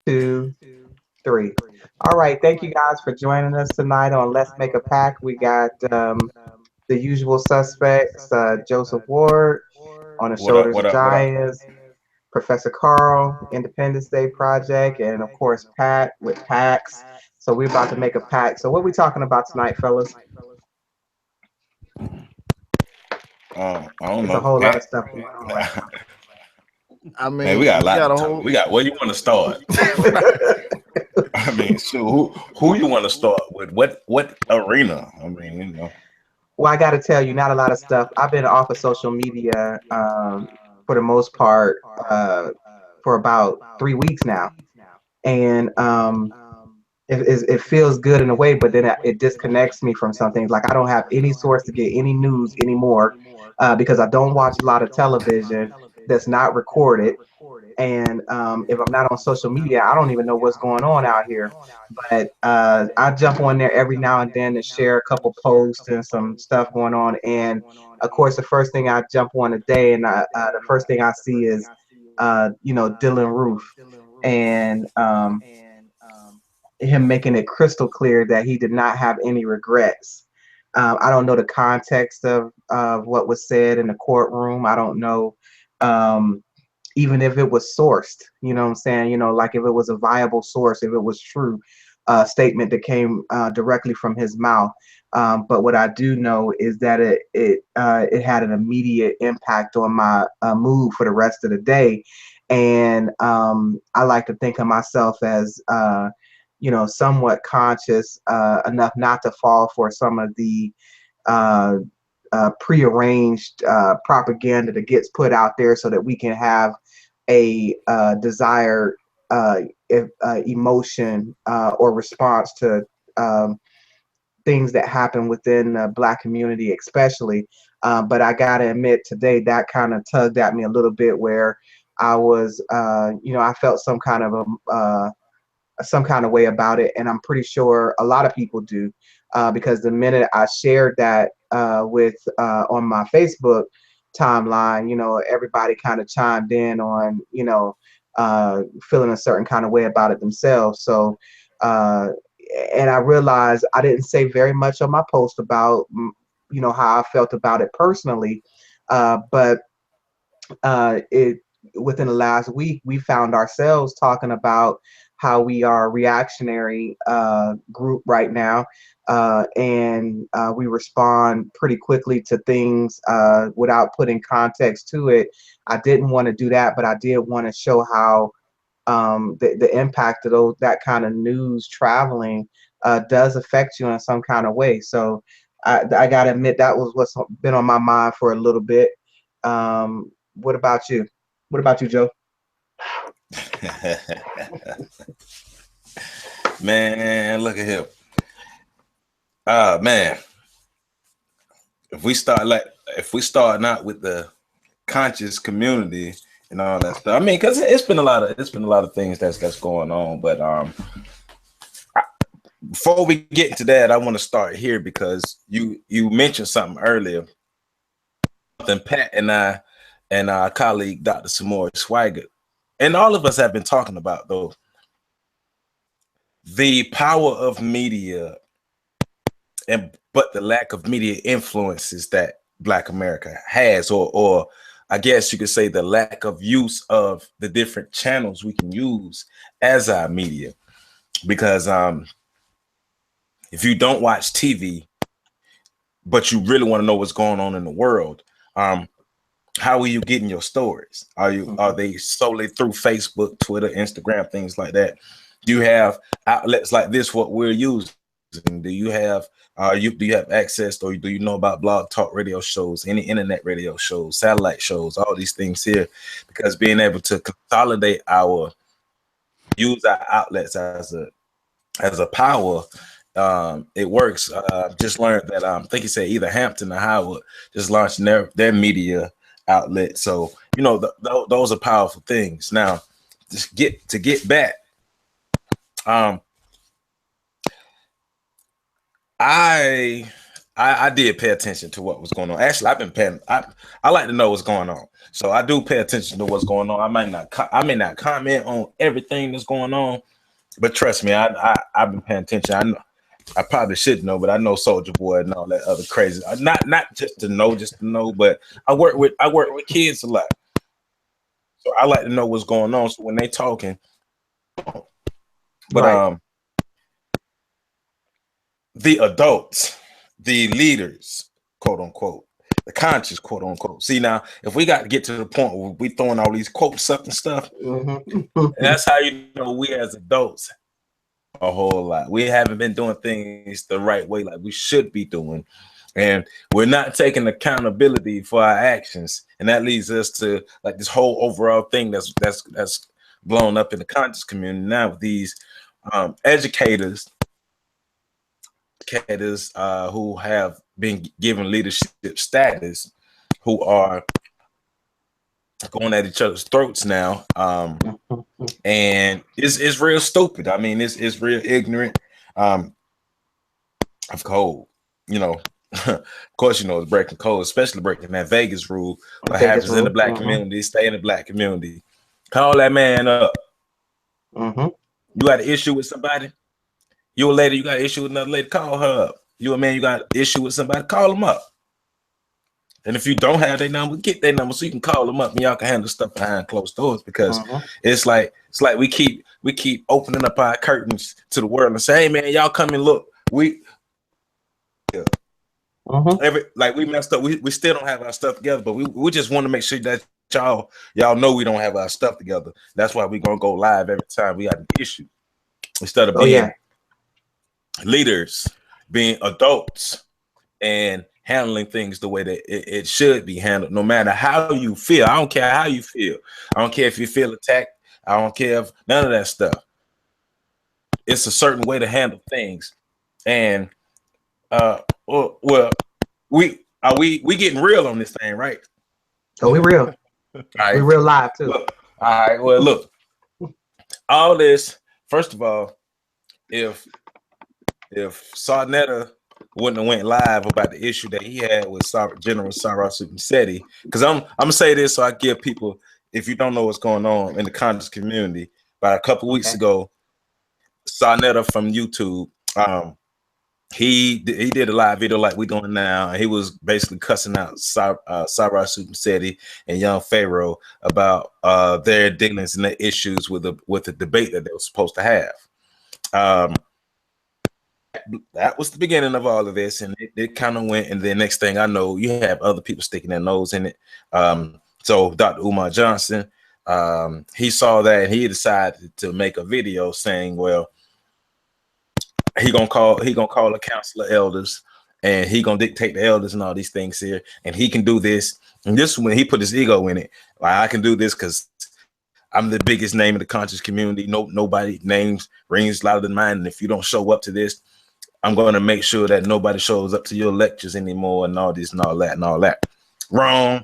two, three. All right. Thank you guys for joining us tonight on Let's Make a Pact. We got the usual suspects, Joseph Ward on the What up? Shoulders What of up? What up? Giants, Professor Carl, Independence Day Project, and of course Pat with PACTS. So we're about to make a pact. So what are we talking about tonight, fellas? I don't It's a know, whole lot of Pat. stuff going on right I Man, we mean, got a we lot got to a talk. whole. We got. Where you want to start? now. I mean, shoot, who you want to start with? What arena? I mean, Well, I got to tell you, not a lot of stuff. I've been off of social media for the most part for about 3 weeks now, and it feels good in a way, but then it disconnects me from some things. Like I don't have any source to get any news anymore because I don't watch a lot of television that's not recorded. And if I'm not on social media, I don't even know what's going on out here. But I jump on there every now and then to share a couple posts and some stuff going on. And of course, the first thing I jump on today, and the first thing I see is, Dylan Roof, and him making it crystal clear that he did not have any regrets. I don't know the context of what was said in the courtroom. I don't know. Even if it was sourced, you know what I'm saying? Like if it was a viable source, if it was true, statement that came directly from his mouth. But what I do know is that it had an immediate impact on my mood for the rest of the day. And I like to think of myself as, somewhat conscious enough not to fall for some of the uh, prearranged propaganda that gets put out there so that we can have a desired emotion or response to things that happen within the Black community, especially. But I gotta admit, today that kind of tugged at me a little bit, where I was, I felt some kind of way about it, and I'm pretty sure a lot of people do, because the minute I shared that with on my Facebook timeline, everybody kind of chimed in on, feeling a certain kind of way about it themselves. So, uh, and I realized I didn't say very much on my post about, how I felt about it personally, but it within the last week we found ourselves talking about how we are a reactionary group right now, and we respond pretty quickly to things without putting context to it. I didn't want to do that, but I did want to show how the impact of that kind of news traveling does affect you in some kind of way. So I gotta admit that was what's been on my mind for a little bit. What about you? What about you, Joe? man, look at him. Man, if we start not with the conscious community and all that stuff. I mean, because it's been a lot of things that's going on. But before we get into that, I want to start here because you mentioned something earlier. Something Pat and our colleague Dr. Samora Swigert and all of us have been talking about, though, the power of media, but the lack of media influences that Black America has, or I guess you could say the lack of use of the different channels we can use as our media. Because if you don't watch TV, but you really want to know what's going on in the world, how are you getting your stories? Are they solely through Facebook, Twitter, Instagram, things like that? Do you have outlets like this, what we're using? Do you have access, or do you know about blog talk radio shows, any internet radio shows, satellite shows, all these things here? Because being able to consolidate use our outlets as a power, it works. Just learned that I think he said either Hampton or Howard just launched their media outlet. So those are powerful things. Now, just get back. I I did pay attention to what was going on. Actually, I've been paying. I like to know what's going on, so I do pay attention to what's going on. I may not comment on everything that's going on, but trust me, I've been paying attention. I know I probably should know, but I know Soldier Boy and all that other crazy. Not just to know, but I work with kids a lot, so I like to know what's going on. So when they talking, but Right. the adults, the leaders, quote unquote, the conscious, quote unquote. See, now, if we got to get to the point where we throwing all these quotes up and stuff, that's how you know we as adults a whole lot. We haven't been doing things the right way like we should be doing. And we're not taking accountability for our actions. And that leads us to like this whole overall thing that's blown up in the conscious community now with these educators who have been given leadership status, who are going at each other's throats now, and it's real stupid. I mean, it's real ignorant. Of code, you know. Of course, you know it's breaking code, especially breaking that Vegas rule. What happens in the black community, stay in the black community. Call that man up. You got an issue with somebody. You a lady, you got an issue with another lady. Call her up. You a man, you got an issue with somebody. Call them up. And if you don't have their number, get their number so you can call them up and y'all can handle stuff behind closed doors. Because it's like we keep opening up our curtains to the world and say, hey man, y'all come and look. We we messed up. We still don't have our stuff together, but we just want to make sure that y'all know we don't have our stuff together. That's why we're gonna go live every time we got an issue. Instead of being leaders, being adults, and handling things the way that it should be handled, no matter how you feel. I don't care how you feel. I don't care if you feel attacked. I don't care if none of that stuff. It's a certain way to handle things. And well, we getting real on this thing, right? Oh, we real. Right. We real live too. Look, all right. Well, look, all this. First of all, if Sarnetta wouldn't have went live about the issue that he had with General Cyrus Massetti, because I'm gonna say this so I give people, if you don't know what's going on in the conscious community, about a couple weeks ago, Sarnetta from YouTube, he did a live video like we're doing now, and he was basically cussing out Cyrus Massetti and Young Pharaoh about their dealings and their issues with the debate that they were supposed to have. That was the beginning of all of this, and it kind of went. And the next thing I know, you have other people sticking their nose in it. So Dr. Umar Johnson, he saw that and he decided to make a video saying, well, he gonna call a council of elders, and he gonna dictate the elders and all these things here, and he can do this. And this is when he put his ego in it. Like, I can do this because I'm the biggest name in the conscious community. Nobody names rings louder than mine. And if you don't show up to this, I'm going to make sure that nobody shows up to your lectures anymore and all this and all that and all that. Wrong.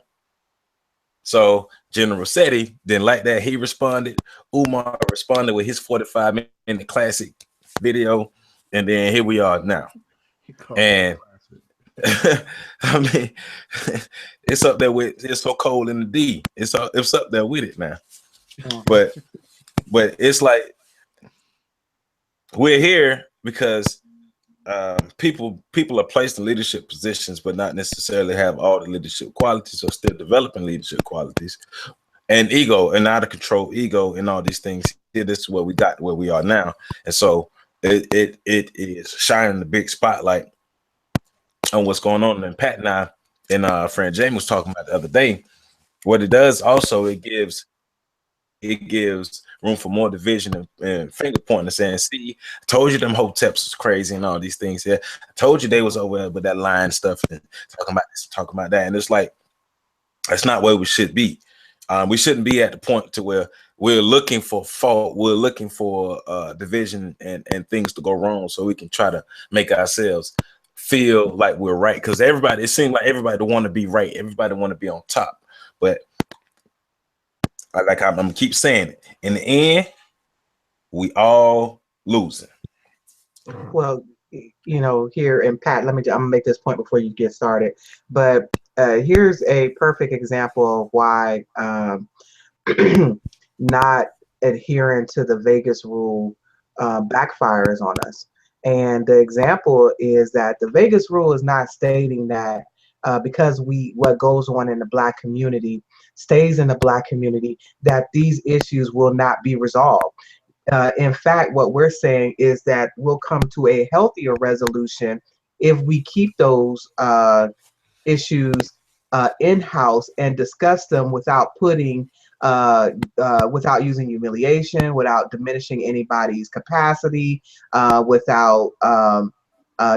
So General Massetti didn't like that. He responded. Umar responded with his 45-minute classic video. And then here we are now. And I mean, it's up there with It's So Cold in the D. It's up there with it now. But it's like we're here because people are placed in leadership positions, but not necessarily have all the leadership qualities, or still developing leadership qualities, and ego and out of control ego and all these things. This is where we got where we are now, and so it is shining the big spotlight on what's going on. And Pat and I and our friend Jamie was talking about the other day. What it does also, it gives room for more division and finger pointing and saying, see, I told you them hoteps was crazy and all these things here. I told you they was over there with that line stuff and talking about this, talking about that. And it's like, that's not where we should be. We shouldn't be at the point to where we're looking for fault. We're looking for division and things to go wrong so we can try to make ourselves feel like we're right. Because it seems like everybody want to be right. Everybody want to be on top. But like I'm gonna keep saying it, in the end, we all losing. Well, you know, here in Pat, I'm gonna make this point before you get started. But here's a perfect example of why not adhering to the Vegas rule backfires on us. And the example is that the Vegas rule is not stating that because what goes on in the Black community stays in the Black community, that these issues will not be resolved. In fact, what we're saying is that we'll come to a healthier resolution if we keep those issues in-house and discuss them without without using humiliation, without diminishing anybody's capacity, without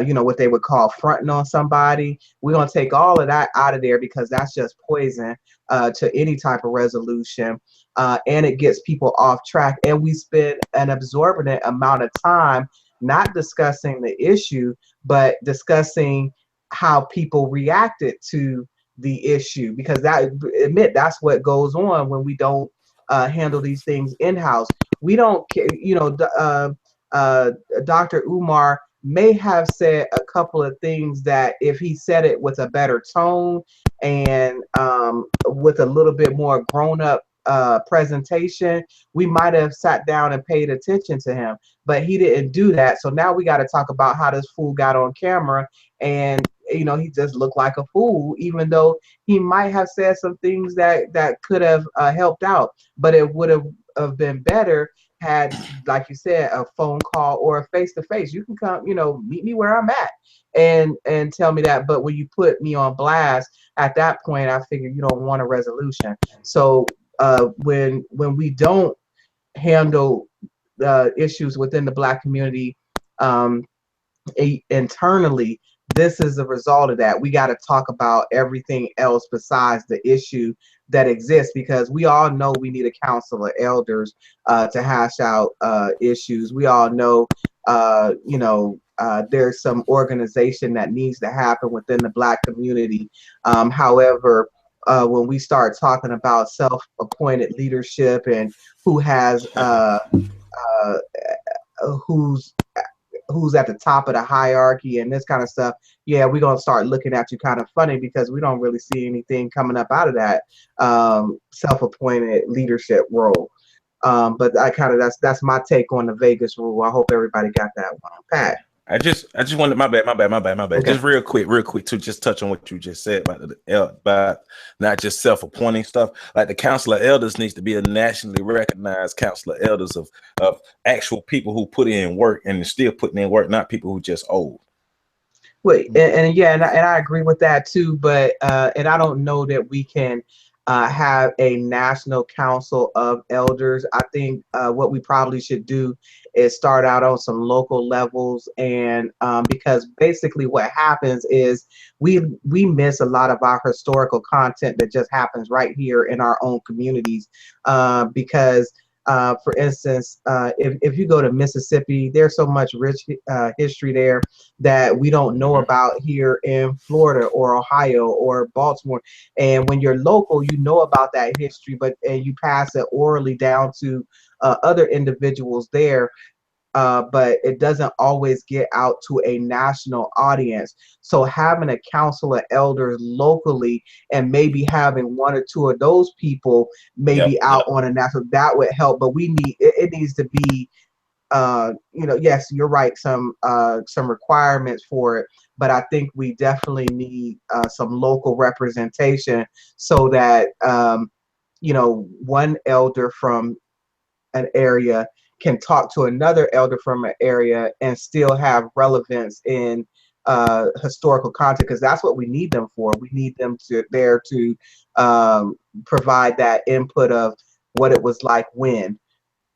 you know, what they would call fronting on somebody. We're gonna take all of that out of there because that's just poison to any type of resolution, and it gets people off track. And we spend an exorbitant amount of time not discussing the issue, but discussing how people reacted to the issue, because that admit that's what goes on when we don't handle these things in house. We don't care, you know. Uh, Dr. Umar may have said a couple of things that if he said it with a better tone and with a little bit more grown up presentation, we might have sat down and paid attention to him. But he didn't do that. So now we got to talk about how this fool got on camera, and you know, he just looked like a fool, even though he might have said some things that could have helped out. But it would have been better had, like you said, a phone call or a face to face. You can come, you know, meet me where I'm at and tell me that. But when you put me on blast, at that point, I figure you don't want a resolution. So when we don't handle the issues within the Black community um, internally, this is the result of that. We got to talk about everything else besides the issue that exists, because we all know we need a council of elders to hash out issues. We all know, you know, there's some organization that needs to happen within the Black community. However, when we start talking about self-appointed leadership and who has uh, who's who's at the top of the hierarchy and this kind of stuff, yeah, we're gonna start looking at you kind of funny because we don't really see anything coming up out of that self-appointed leadership role. But I kind of that's my take on the Vegas rule. I hope everybody got that one. Pat. I just wanted my bad. Okay. Just real quick to just touch on what you just said about not just self-appointing stuff. Like the council of elders needs to be a nationally recognized council of elders of actual people who put in work and still putting in work, not people who just old. Well, and yeah, and I agree with that too. But and I don't know that we can have a national council of elders. I think what we probably should do is start out on some local levels, and because basically what happens is we miss a lot of our historical content that just happens right here in our own communities, because. For instance, if you go to Mississippi, there's so much rich history there that we don't know about here in Florida or Ohio or Baltimore. And when you're local, you know about that history, but and you pass it orally down to other individuals there. But it doesn't always get out to a national audience. So having a council of elders locally and maybe having one or two of those people maybe out on a national, that would help. But we need it needs to be you know, yes, you're right, some requirements for it, but I think we definitely need some local representation so that you know, one elder from an area can talk to another elder from an area and still have relevance in historical content, because that's what we need them for. We need them to there to provide that input of what it was like when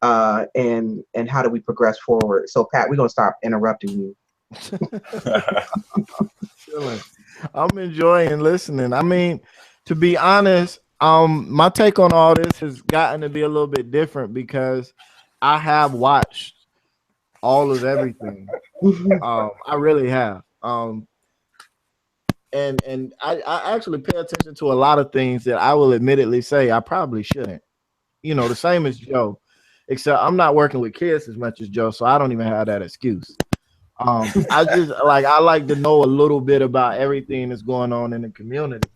and how do we progress forward. So Pat, we're gonna stop interrupting you. I'm enjoying listening. I mean, to be honest, my take on all this has gotten to be a little bit different because I have watched all of everything. I really have. And I actually pay attention to a lot of things that I will admittedly say I probably shouldn't. You know, the same as Joe, except I'm not working with kids as much as Joe, so I don't even have that excuse. I like to know a little bit about everything that's going on in the community.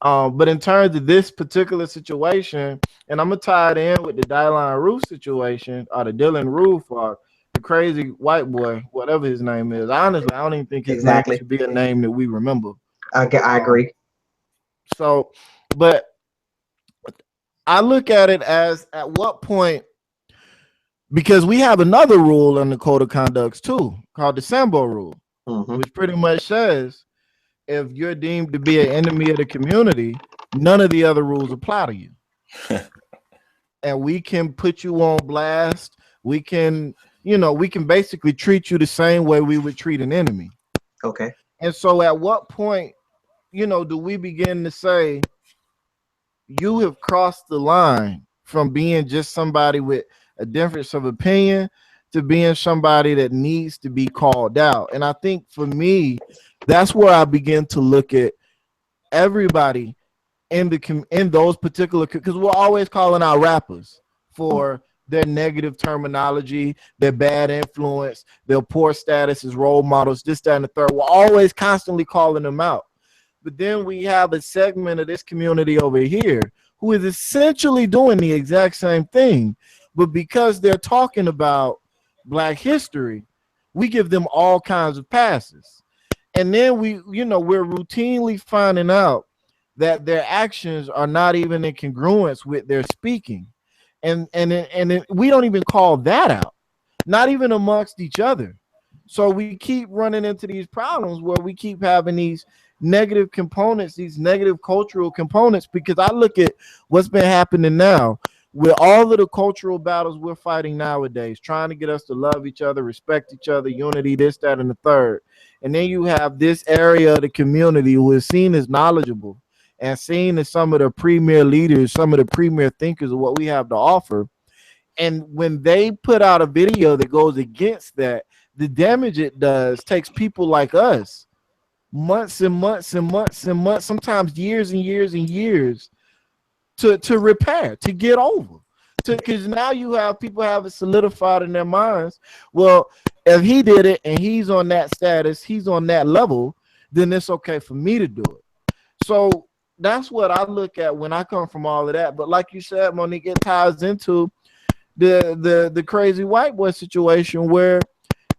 But in terms of this particular situation, and I'm gonna tie it in with the Dylan Roof situation, or the Dylan Roof, or the crazy white boy, whatever his name is. Honestly, I don't even think his name Exactly. should be a name that we remember. I Um, agree. so, but I look at it as at what point, because we have another rule in the code of conducts too, called the Sambo rule, Hmm. which pretty much says if you're deemed to be an enemy of the community, none of the other rules apply to you. And we can put you on blast. We can, we can basically treat you the same way we would treat an enemy. Okay. And so at what point, do we begin to say you have crossed the line from being just somebody with a difference of opinion to being somebody that needs to be called out? And I think for me, that's where I begin to look at everybody in those particular, because we're always calling out rappers for their negative terminology, their bad influence, their poor status as role models, this, that, and the third. We're always constantly calling them out. But then we have a segment of this community over here who is essentially doing the exact same thing. But because they're talking about Black history, we give them all kinds of passes. And then we're routinely finding out that their actions are not even in congruence with their speaking. And we don't even call that out, not even amongst each other. So we keep running into these problems where we keep having these negative components, these negative cultural components, because I look at what's been happening now with all of the cultural battles we're fighting nowadays, trying to get us to love each other, respect each other, unity, this, that, and the third. And then you have this area of the community who is seen as knowledgeable and seen as some of the premier leaders, some of the premier thinkers of what we have to offer. And when they put out a video that goes against that, the damage it does takes people like us months and months and months and months, sometimes years and years and years to repair, to get over. Because now you have people have it solidified in their minds. Well, if he did it and he's on that status, he's on that level, then it's okay for me to do it. So that's what I look at when I come from all of that. But like you said, Monique, it ties into the crazy white boy situation where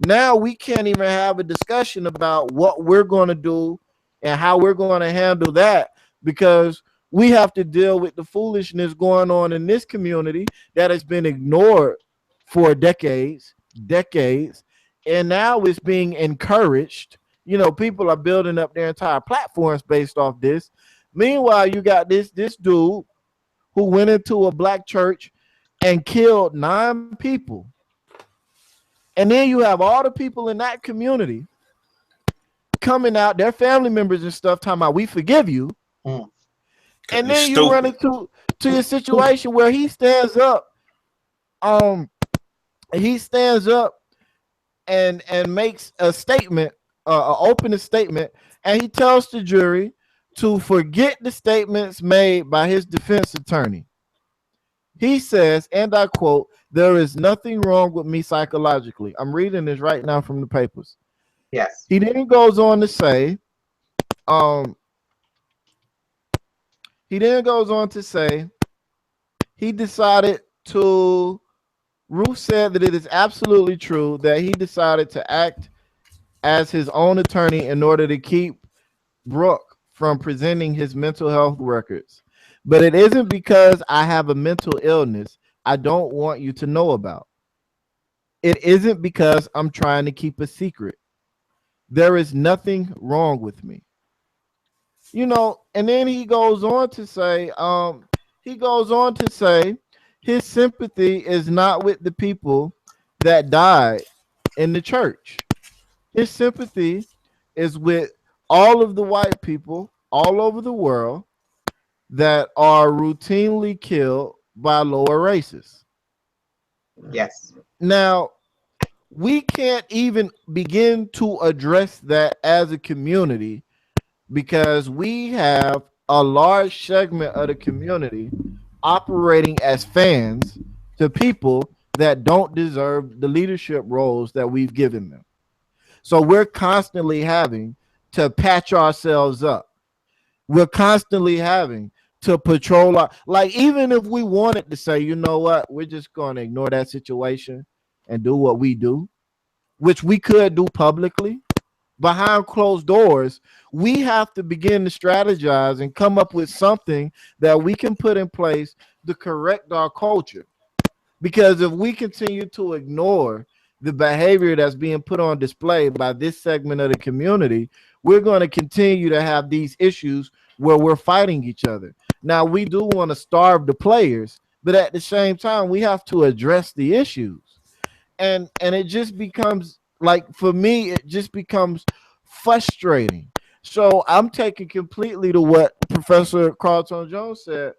now we can't even have a discussion about what we're going to do and how we're going to handle that, because we have to deal with the foolishness going on in this community that has been ignored for decades, and now it's being encouraged. People are building up their entire platforms based off this. Meanwhile, you got this dude who went into a Black church and killed 9 people. And then you have all the people in that community coming out, their family members and stuff, talking about, we forgive you. Mm. And then you run into a situation where he stands up, and makes a statement, open a statement, and he tells the jury to forget the statements made by his defense attorney. He says, and I quote, "There is nothing wrong with me psychologically." I'm reading this right now from the papers. Yes. He then goes on to say, he decided to, Ruth said that it is absolutely true that he decided to act as his own attorney in order to keep Brooke from presenting his mental health records. But it isn't because I have a mental illness I don't want you to know about. It isn't because I'm trying to keep a secret. There is nothing wrong with me. And then he goes on to say, his sympathy is not with the people that died in the church. His sympathy is with all of the white people all over the world that are routinely killed by lower races. Yes. Now, we can't even begin to address that as a community because we have a large segment of the community operating as fans to people that don't deserve the leadership roles that we've given them. So we're constantly having to patch ourselves up. We're constantly having to patrol our, like, even if we wanted to say, you know what, we're just going to ignore that situation and do what we do, which we could do publicly, behind closed doors, we have to begin to strategize and come up with something that we can put in place to correct our culture. Because if we continue to ignore the behavior that's being put on display by this segment of the community, we're going to continue to have these issues where we're fighting each other. Now, we do want to starve the players, but at the same time, we have to address the issues. And it just becomes, like, for me, it just becomes frustrating. So I'm taking completely to what Professor Carlton Jones said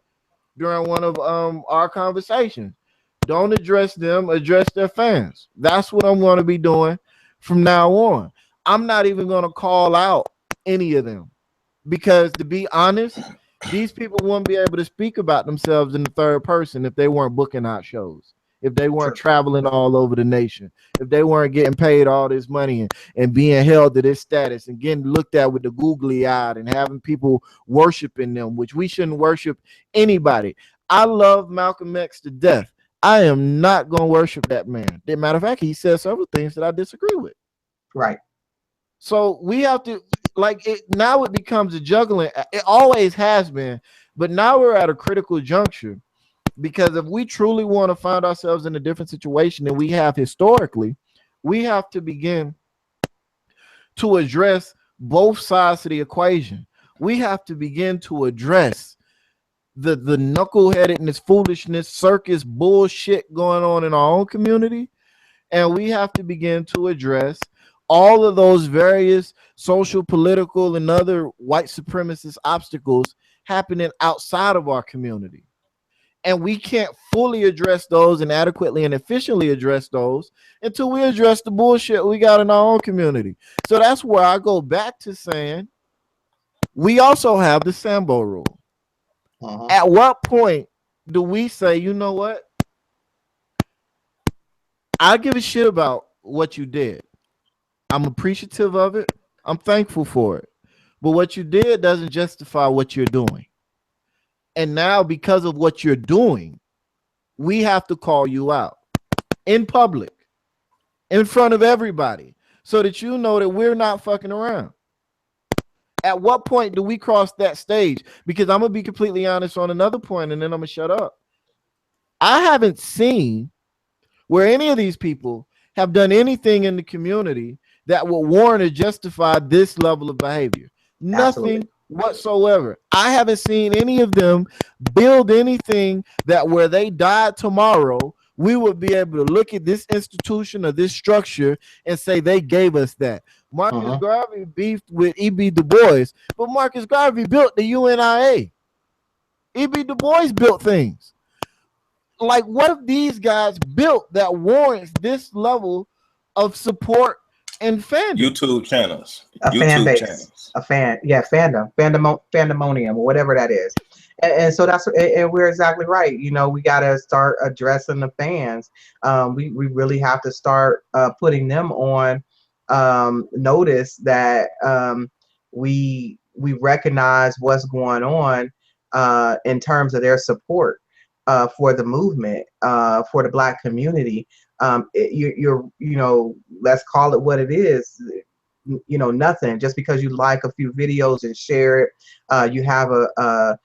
during one of our conversations. Don't address them, address their fans. That's what I'm going to be doing from now on. I'm not even going to call out any of them, because, to be honest, these people wouldn't be able to speak about themselves in the third person if they weren't booking out shows, if they weren't True. traveling all over the nation, if they weren't getting paid all this money and being held to this status and getting looked at with the googly eyed and having people worshiping them, which we shouldn't worship anybody. I love Malcolm X to death. I am not going to worship that man. As a matter of fact, he said several things that I disagree with. Right. So we have to, like, it now, it becomes a juggling. It always has been, but now we're at a critical juncture, because if we truly want to find ourselves in a different situation than we have historically, we have to begin to address both sides of the equation. We have to begin to address the knuckleheadedness, foolishness, circus bullshit going on in our own community, and we have to begin to address all of those various social, political, and other white supremacist obstacles happening outside of our community. And we can't fully address those and adequately and efficiently address those until we address the bullshit we got in our own community. So that's where I go back to saying we also have the Sambo rule. Uh-huh. At what point do we say, you know what? I give a shit about what you did. I'm appreciative of it. I'm thankful for it. But what you did doesn't justify what you're doing. And now, because of what you're doing, we have to call you out in public, in front of everybody, so that you know that we're not fucking around. At what point do we cross that stage? Because I'm going to be completely honest on another point, and then I'm going to shut up. I haven't seen where any of these people have done anything in the community that would warrant or justify this level of behavior. Absolutely. Nothing whatsoever. I haven't seen any of them build anything that where they died tomorrow, we would be able to look at this institution or this structure and say they gave us that. Marcus Uh-huh. Garvey beefed with E.B. Du Bois, but Marcus Garvey built the UNIA. E.B. Du Bois built things. Like, what have these guys built that warrants this level of support and fandom? YouTube channels, A fan YouTube base, channels. a fan, yeah, fandemonium, or whatever that is. And so and we're exactly right. You know, we got to start addressing the fans. We really have to start putting them on notice that we recognize what's going on in terms of their support for the movement, for the Black community. You know, let's call it what it is. You know, nothing just because you like a few videos and share it. You have a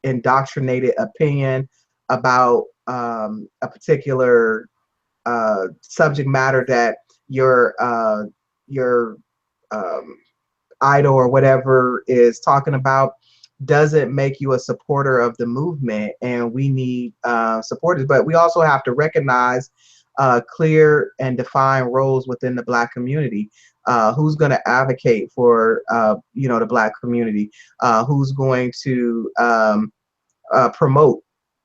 indoctrinated opinion about a particular subject matter that your idol or whatever is talking about, doesn't make you a supporter of the movement. And we need supporters, but we also have to recognize clear and defined roles within the Black community. Who's going to advocate for you know, the Black community? Who's going to promote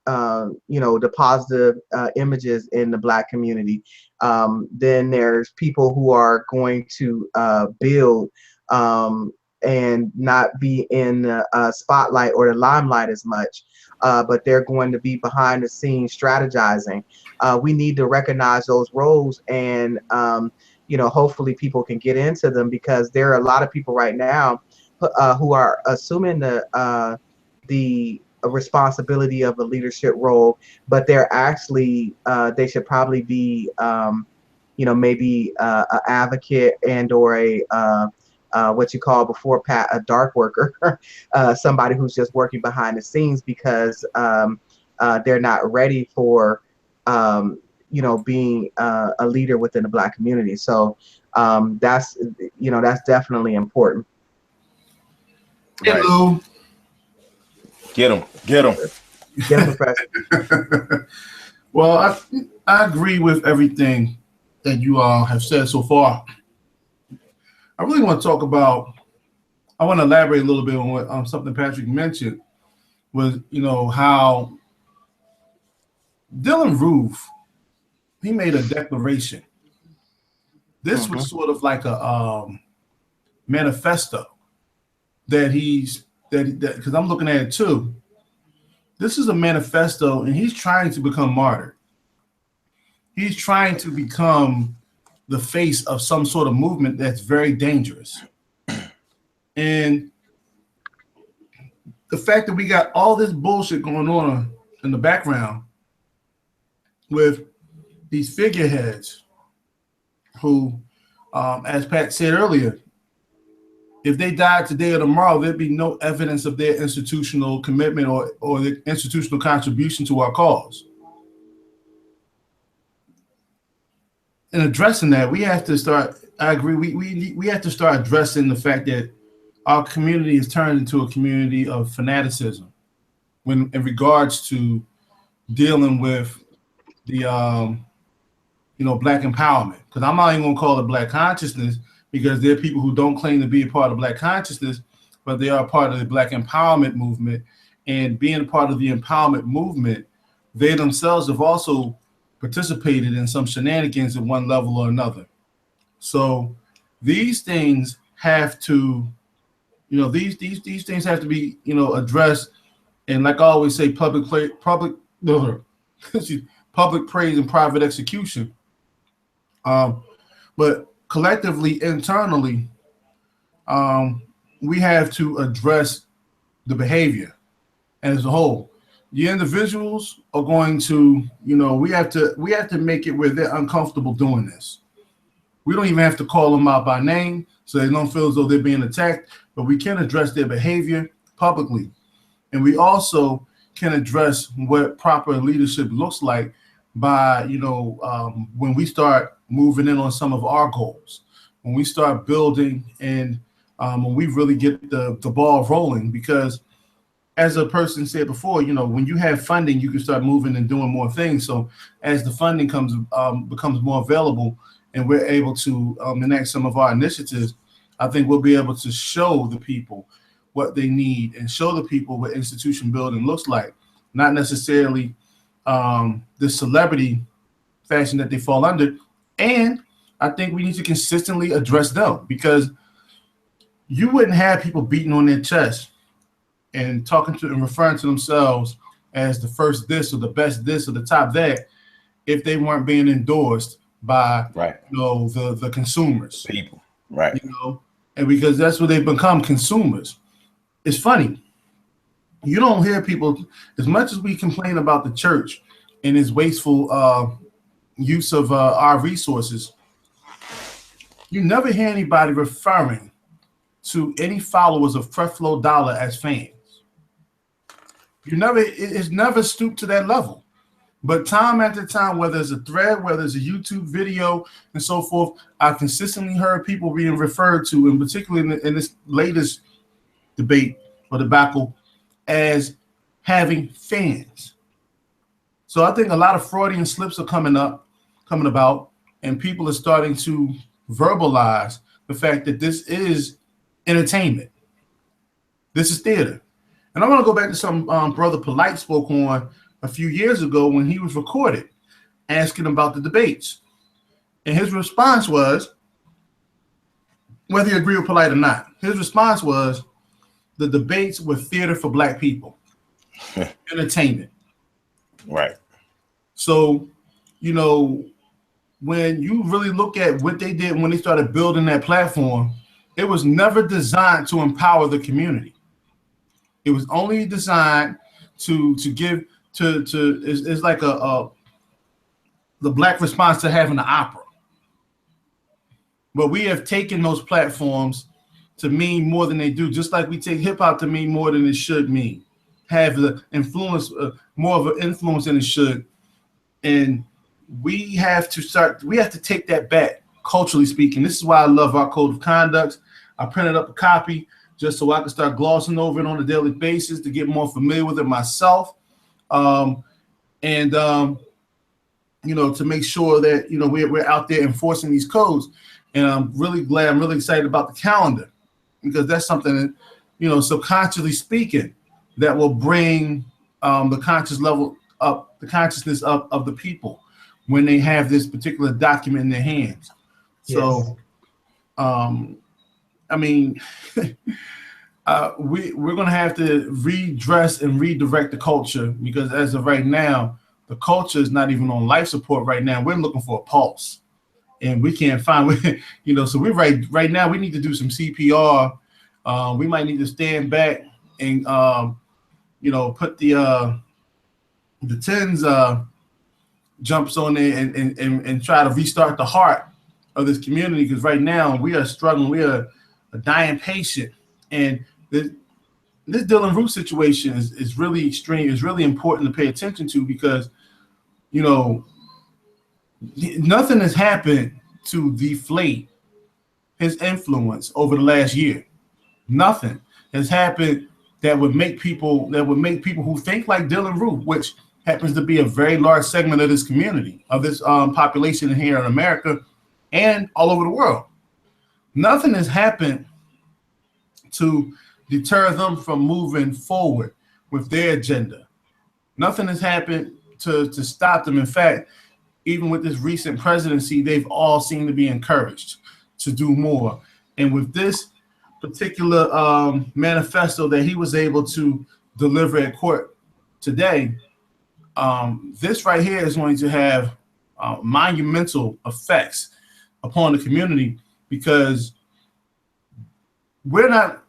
you know, the positive images in the Black community? Then there's people who are going to build and not be in the spotlight or the limelight as much. but they're going to be behind the scenes strategizing. We need to recognize those roles, and hopefully people can get into them, because there are a lot of people right now who are assuming the responsibility of a leadership role, but they're actually they should probably be maybe an advocate and or a what you call before Pat, a dark worker, somebody who's just working behind the scenes, because they're not ready for being a leader within the Black community. So that's that's definitely important. Right. Hello. Get him. Get him. Get him, Professor. Well, I agree with everything that you all have said so far. I really want to talk about, I want to elaborate a little bit on what something Patrick mentioned, was, how Dylan Roof, he made a declaration. This was sort of like a manifesto that because I'm looking at it too. This is a manifesto, and he's trying to become martyred. He's trying to become the face of some sort of movement that's very dangerous. And the fact that we got all this bullshit going on in the background with these figureheads who, as Pat said earlier, if they died today or tomorrow, there'd be no evidence of their institutional commitment or their institutional contribution to our cause. In addressing that, we have to start, I agree, we have to start addressing the fact that our community is turned into a community of fanaticism in regards to dealing with the Black empowerment. Because I'm not even gonna call it Black consciousness, because there are people who don't claim to be a part of Black consciousness, but they are part of the Black empowerment movement. And being a part of the empowerment movement, they themselves have also participated in some shenanigans at one level or another. So these things have to, these things have to be, addressed. And like I always say, public praise and private execution. But collectively, internally, we have to address the behavior as a whole. The individuals are going to, we have to make it where they're uncomfortable doing this. We don't even have to call them out by name, so they don't feel as though they're being attacked, but we can address their behavior publicly. And we also can address what proper leadership looks like by, when we start moving in on some of our goals, when we start building, and when we really get the ball rolling. Because as a person said before, when you have funding, you can start moving and doing more things. So as the funding becomes more available, and we're able to enact some of our initiatives, I think we'll be able to show the people what they need and show the people what institution building looks like, not necessarily the celebrity fashion that they fall under. And I think we need to consistently address them, because you wouldn't have people beating on their chest and talking to and referring to themselves as the first this or the best this or the top that if they weren't being endorsed by the consumers, people, right? And because that's what they've become, consumers. It's funny, you don't hear people, as much as we complain about the church and its wasteful use of our resources, you never hear anybody referring to any followers of Creflo Dollar as fans. It's never stooped to that level. But time after time, whether it's a thread, whether it's a YouTube video, and so forth, I've consistently heard people being referred to, and particularly in this latest debate or debacle, as having fans. So I think a lot of Freudian slips are coming about, and people are starting to verbalize the fact that this is entertainment. This is theater. And I want to go back to some Brother Polite spoke on a few years ago when he was recorded asking about the debates. And his response was, whether you agree with Polite or not, his response was, the debates were theater for Black people. entertainment. Right. So, you know, when you really look at what they did when they started building that platform, it was never designed to empower the community. It was only designed to give to it's like a the black response to having an opera. But we have taken those platforms to mean more than they do, just like we take hip hop to mean more than it should mean, have the influence, more of an influence than it should. And we have to take that back, culturally speaking. This is why I love our code of conduct. I printed up a copy just so I can start glossing over it on a daily basis to get more familiar with it myself. You know, to make sure that, you know, we're out there enforcing these codes. And I'm really excited about the calendar, because that's something that, you know, subconsciously speaking, that will bring the consciousness of the people when they have this particular document in their hands. So, I mean, we're going to have to redress and redirect the culture, because as of right now, the culture is not even on life support right now. We're looking for a pulse, and we can't find, you know, so we're right now, we need to do some CPR. We might need to stand back and, you know, put the TENS jumps on there and try to restart the heart of this community, because right now we are struggling. We are a dying patient, and this Dylan Roof situation is really extreme. It's really important to pay attention to, because, you know, nothing has happened to deflate his influence over the last year. Nothing has happened that would make people who think like Dylan Roof, which happens to be a very large segment of this community, of this population here in America and all over the world. Nothing has happened to deter them from moving forward with their agenda. Nothing has happened to stop them. In fact, even with this recent presidency, they've all seemed to be encouraged to do more. And with this particular manifesto that he was able to deliver at court today, this right here is going to have monumental effects upon the community, because we're not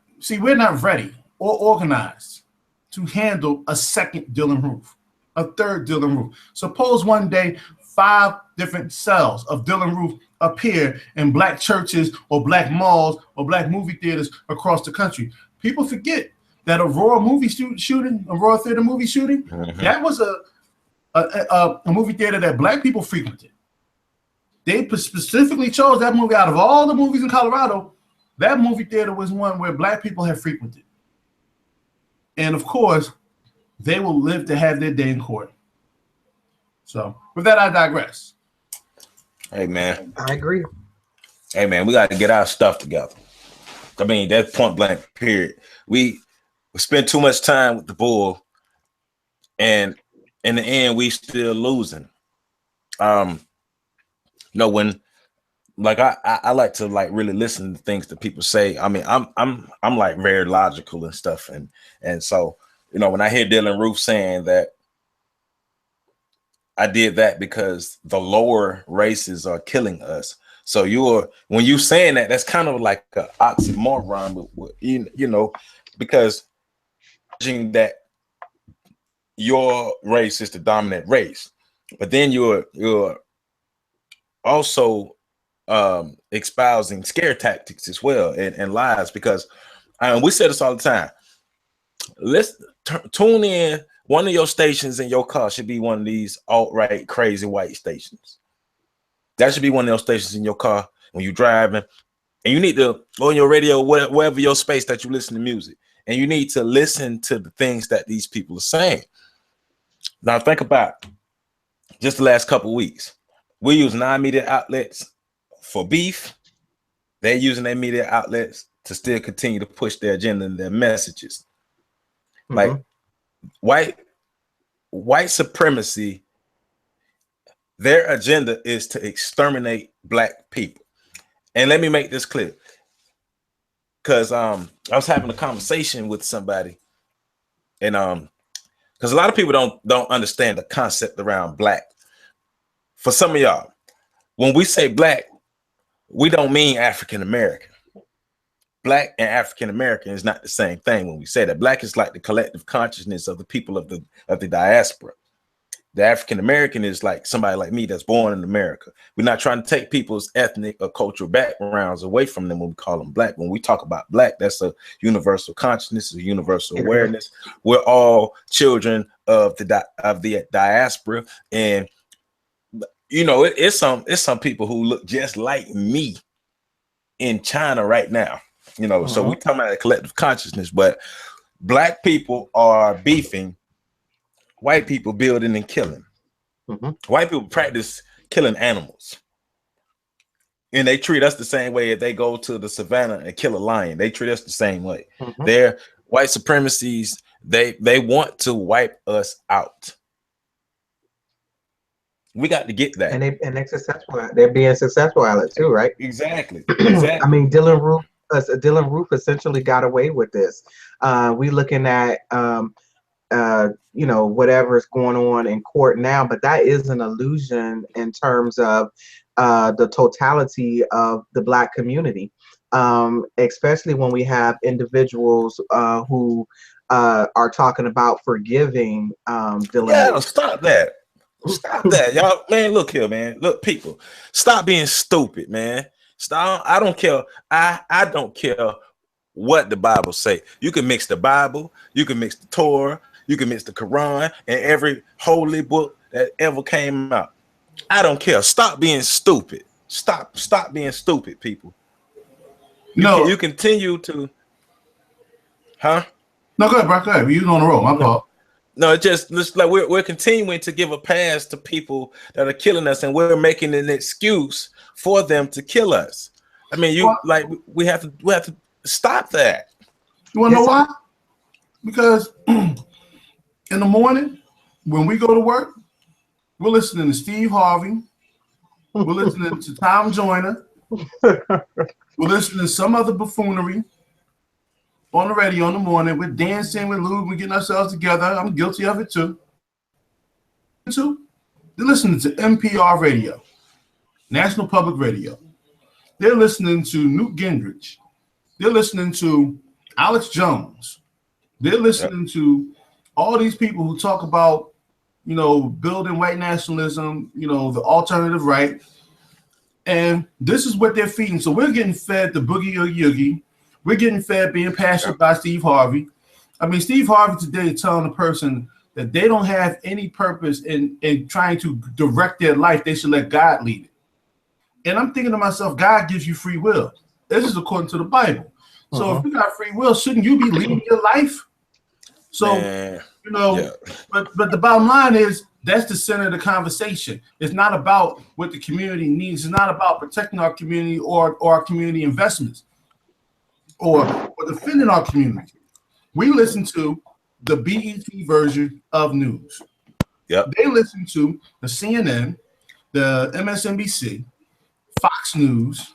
ready or organized to handle a second Dylan Roof, a third Dylan Roof. Suppose one day 5 different cells of Dylan Roof appear in black churches or black malls or black movie theaters across the country. People forget that Aurora Theater movie shooting, that was a movie theater that black people frequented. They specifically chose that movie out of all the movies in Colorado. That movie theater was one where black people have frequented. And of course, they will live to have their day in court. So with that, I digress. Hey, man. I agree. Hey, man, we got to get our stuff together. I mean, that's point blank, period. We spend too much time with the bull, and in the end, we still losing. You know, when, like, I like to like really listen to things that people say. I mean, I'm like very logical and stuff, and so, you know, when I hear Dylan Roof saying that I did that because the lower races are killing us. So when you saying that, that's kind of like an oxymoron, you know, because that your race is the dominant race, but then you're also espousing scare tactics as well, and lies, because we say this all the time. Let's tune in. One of your stations in your car should be one of these alt-right crazy white stations. That should be one of those stations in your car when you're driving, and you need to go on your radio, wherever your space that you listen to music, and you need to listen to the things that these people are saying. Now think about just the last couple of weeks. We use non-media outlets for beef. They're using their media outlets to still continue to push their agenda and their messages. Like white supremacy, their agenda is to exterminate black people. And let me make this clear, because I was having a conversation with somebody, and because a lot of people don't understand the concept around black. For some of y'all, when we say black, we don't mean African American. Black and African American is not the same thing. When we say that, black is like the collective consciousness of the people of the diaspora. The African American is like somebody like me that's born in America. We're not trying to take people's ethnic or cultural backgrounds away from them when we call them black. When we talk about black, that's a universal consciousness, a universal awareness. We're all children of the diaspora, and you know, it's some people who look just like me in China right now. You know, so we're talking about a collective consciousness, but black people are beefing. White people building and killing. White people practice killing animals. And they treat us the same way if they go to the savannah and kill a lion. They treat us the same way. They're white supremacies. They want to wipe us out. We got to get that. And they're successful. They're being successful at it too, right? Exactly. I mean, Dylan Roof essentially got away with this. We looking at you know, whatever's going on in court now, but that is an illusion in terms of the totality of the Black community, especially when we have individuals who are talking about forgiving Dylan. Yeah, stop that. Stop that, y'all. Man, look here, man. Look, people, stop being stupid, man. Stop. I don't care. I don't care what the Bible say. You can mix the Bible, you can mix the Torah, you can mix the Quran, and every holy book that ever came out. I don't care. Stop being stupid. Stop being stupid, people. You continue to, huh? No, go ahead, bro. Go ahead. You on the road. My fault. No, it's just like we're continuing to give a pass to people that are killing us, and we're making an excuse for them to kill us. I mean, we have to stop that. You want to know why? Because in the morning when we go to work, we're listening to Steve Harvey, we're listening to Tom Joyner, we're listening to some other buffoonery on the radio in the morning. We're dancing, we're lubing, we're getting ourselves together. I'm guilty of it too. They're listening to NPR radio, National Public Radio. They're listening to Newt Gingrich. They're listening to Alex Jones. They're listening to all these people who talk about, you know, building white nationalism, you know, the alternative right. And this is what they're feeding. So we're getting fed the boogie or yoogie. We're getting fed being passionate by Steve Harvey. I mean, Steve Harvey today is telling a person that they don't have any purpose in trying to direct their life. They should let God lead it. And I'm thinking to myself, God gives you free will. This is according to the Bible. So if you got free will, shouldn't you be leading your life? So, you know, but the bottom line is that's the center of the conversation. It's not about what the community needs. It's not about protecting our community or our community investments or defending our community. We listen to the BET version of news. Yep. They listen to the CNN, the MSNBC, Fox News,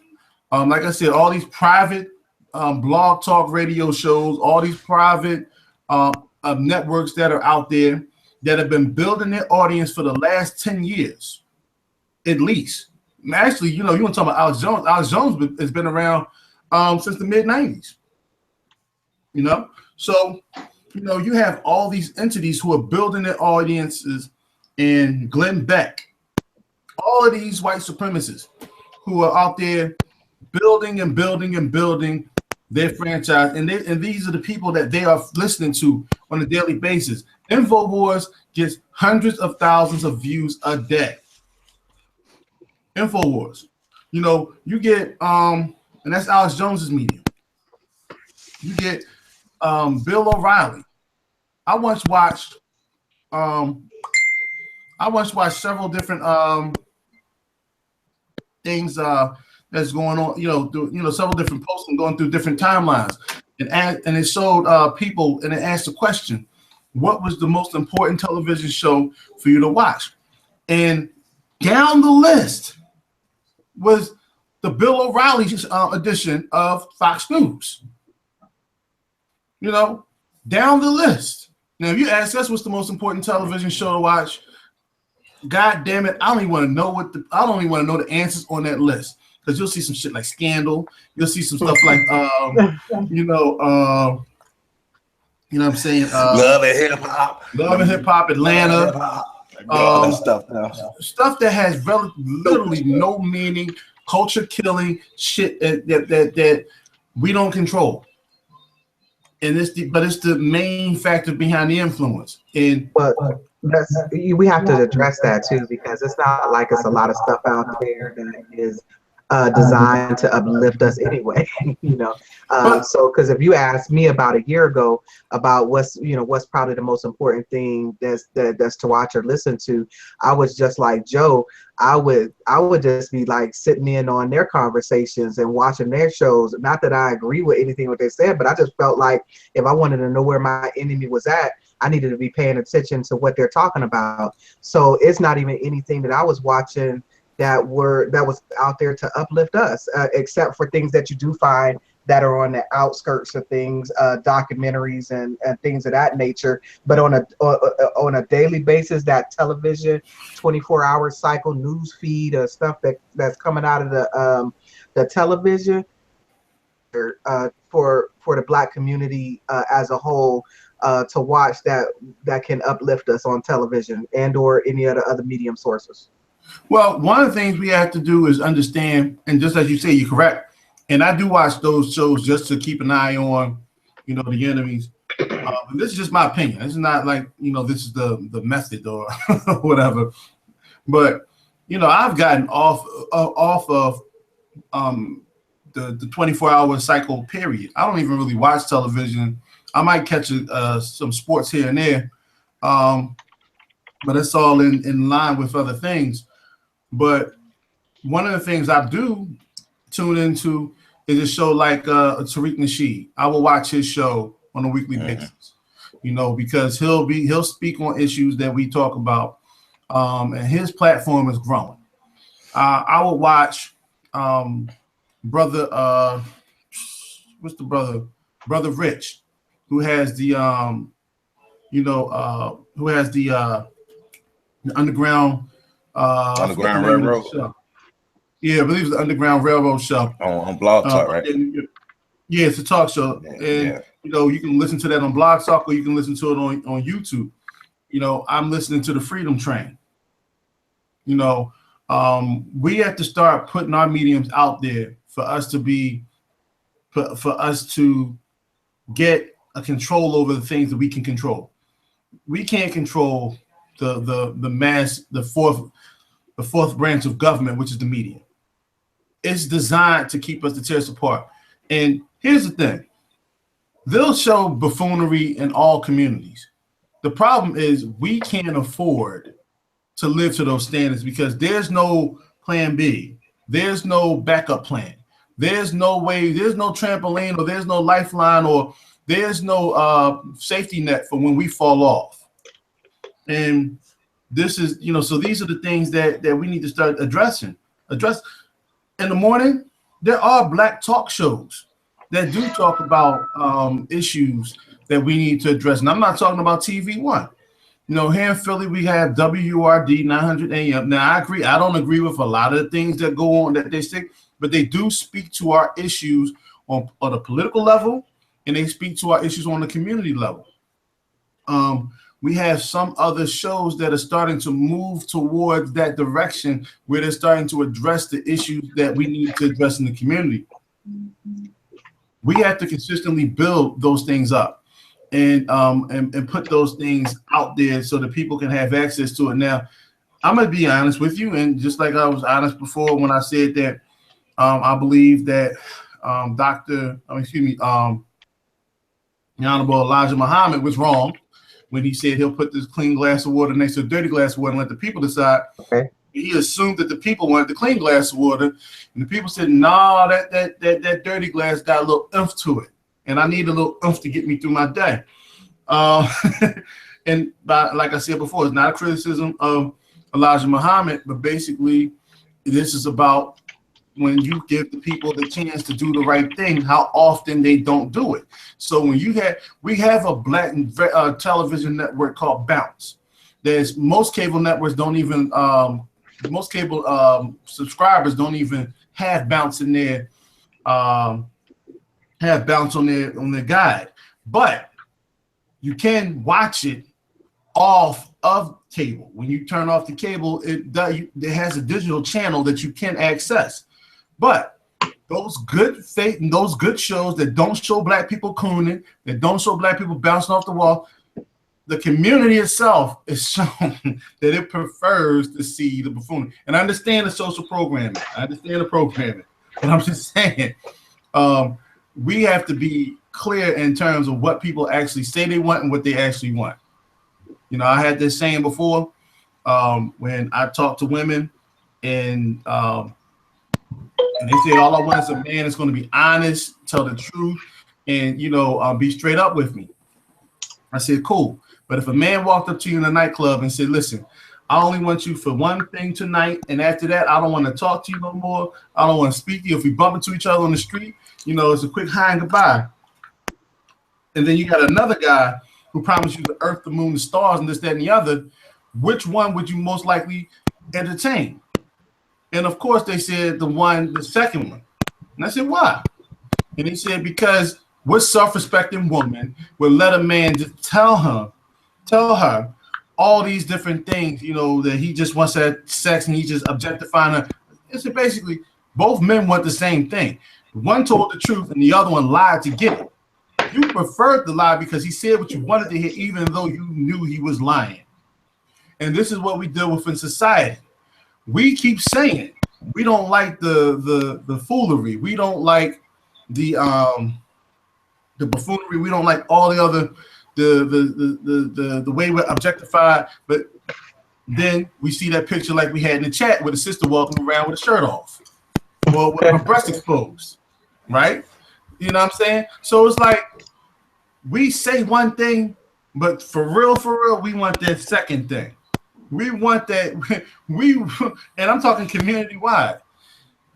like I said, all these private blog talk radio shows, all these private networks that are out there that have been building their audience for the last 10 years, at least. Actually, you know, you want to talk about Alex Jones. Alex Jones has been around since the mid-90s. You know? So, you know, you have all these entities who are building their audiences, and Glenn Beck, all of these white supremacists who are out there building and building and building their franchise, and these are the people that they are listening to on a daily basis. InfoWars gets hundreds of thousands of views a day. InfoWars, you know, you get and that's Alex Jones's medium. You get Bill O'Reilly. I once watched several different things that's going on, you know, several different posts and going through different timelines, and it showed people, and it asked the question, what was the most important television show for you to watch? And down the list was the Bill O'Reilly edition of Fox News. You know, down the list. Now, if you ask us what's the most important television show to watch, God damn it, I don't even want to know I don't even want to know the answers on that list, because you'll see some shit like Scandal. You'll see some stuff like you know what I'm saying? Love and Hip Hop. Love and Hip Hop, Atlanta. All that stuff now. Stuff that has literally no meaning, culture killing shit that we don't control. And but it's the main factor behind the influence. And But we have to address that too, because it's not like it's a lot of stuff out there that is designed to uplift us anyway. You know, so because if you asked me about a year ago about what's probably the most important thing that's to watch or listen to, I was just like Joe. I would just be like sitting in on their conversations and watching their shows. Not that I agree with anything what they said, but I just felt like if I wanted to know where my enemy was at, I needed to be paying attention to what they're talking about. So it's not even anything that I was watching that was out there to uplift us, except for things that you do find that are on the outskirts of things, documentaries and things of that nature. But on a daily basis, that television 24-hour cycle news feed of stuff that's coming out of the television for the Black community as a whole, to watch that can uplift us on television and or any other medium sources. Well, one of the things we have to do is understand, and just as you say, you're correct. And I do watch those shows just to keep an eye on, the enemies. This is just my opinion. This is not like, this is the method or whatever. But, I've gotten off of the 24-hour cycle period. I don't even really watch television. I might catch some sports here and there, but it's all in line with other things. But one of the things I do tune into is a show like Tariq Nasheed. I will watch his show on a weekly basis, because he'll speak on issues that we talk about, and his platform is growing. I will watch brother Rich, who has the underground Railroad show. Yeah, I believe it's the Underground Railroad show on Blog Talk, right? Yeah, it's a talk show, and you can listen to that on Blog Talk, or you can listen to it on YouTube. I'm listening to the Freedom Train. We have to start putting our mediums out there for us to get a control over the things that we can control. We can't control the fourth branch of government, which is the media. It's designed to keep us, to tear us apart. And here's the thing. They'll show buffoonery in all communities. The problem is we can't afford to live to those standards, because there's no plan B. There's no backup plan. There's no way, there's no trampoline, or there's no lifeline, or there's no safety net for when we fall off. And this is, so these are the things that we need to start addressing. In the morning, there are Black talk shows that do talk about issues that we need to address. And I'm not talking about TV One. Here in Philly, we have WURD 900 AM. Now, I agree. I don't agree with a lot of the things that go on that they say, but they do speak to our issues on a political level, and they speak to our issues on the community level. We have some other shows that are starting to move towards that direction, where they're starting to address the issues that we need to address in the community. We have to consistently build those things up and put those things out there so that people can have access to it. Now, I'm going to be honest with you, and just like I was honest before when I said that I believe that the Honorable Elijah Muhammad was wrong when he said he'll put this clean glass of water next to a dirty glass of water and let the people decide. Okay. He assumed that the people wanted the clean glass of water, and the people said, "No, that dirty glass got a little oomph to it, and I need a little oomph to get me through my day." And like I said before, it's not a criticism of Elijah Muhammad, but basically, this is about when you give the people the chance to do the right thing, how often they don't do it. So when we have a black television network called Bounce. There's most cable networks don't even most cable subscribers don't even have Bounce in their have Bounce on their guide, but you can watch it off of cable. When you turn off the cable, it has a digital channel that you can access. But those good shows that don't show black people cooning, that don't show black people bouncing off the wall, the community itself is shown that it prefers to see the buffoonery. And I understand the social programming. I understand the programming. But I'm just saying, we have to be clear in terms of what people actually say they want and what they actually want. You know, I had this saying before when I talk to women, and they say all I want is a man that's going to be honest, tell the truth, and, you know, be straight up with me. I said, cool. But if a man walked up to you in a nightclub and said, listen, I only want you for one thing tonight, and after that, I don't want to talk to you no more. I don't want to speak to you. If we bump into each other on the street, you know, it's a quick hi and goodbye. And then you got another guy who promised you the earth, the moon, the stars, and this, that, and the other. Which one would you most likely entertain? And of course, they said the second one. And I said, why? And he said, because what self-respecting woman would let a man just tell her all these different things, you know, that he just wants to have sex and he just objectifying her. It's basically both men want the same thing. One told the truth and the other one lied to get it. You preferred the lie because he said what you wanted to hear, even though you knew he was lying. And this is what we deal with in society. We keep saying we don't like the foolery. We don't like the buffoonery. We don't like all the other the way we're objectified. But then we see that picture like we had in the chat with a sister walking around with a shirt off or with her breast exposed, right? You know what I'm saying? So it's like we say one thing, but for real, we want that second thing. We want that and I'm talking community wide.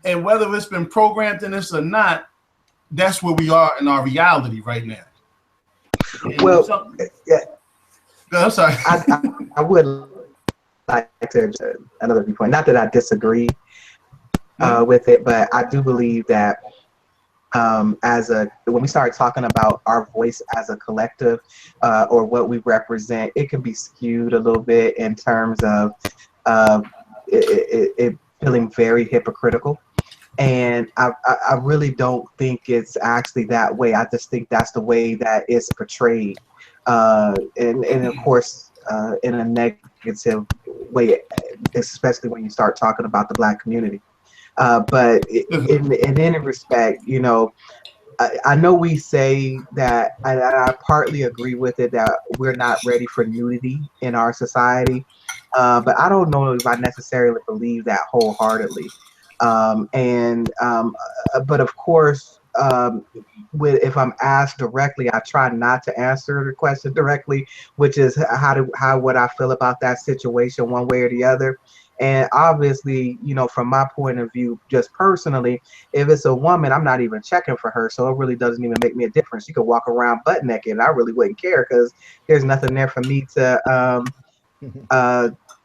And whether it's been programmed in us or not, that's where we are in our reality right now. And well, yeah. I'm sorry. I would like to another viewpoint. Not that I disagree with it, but I do believe that when we start talking about our voice as a collective or what we represent, it can be skewed a little bit in terms of it feeling very hypocritical. And I really don't think it's actually that way. I just think that's the way that it's portrayed. And of course, in a negative way, especially when you start talking about the Black community. But in any respect, you know, I know we say that, and I partly agree with it, that we're not ready for nudity in our society. But I don't know if I necessarily believe that wholeheartedly. But of course, if I'm asked directly, I try not to answer the question directly, which is how would I feel about that situation one way or the other. And obviously, you know, from my point of view, just personally, if it's a woman, I'm not even checking for her. So it really doesn't even make me a difference. She could walk around butt naked and I really wouldn't care because there's nothing there for me to,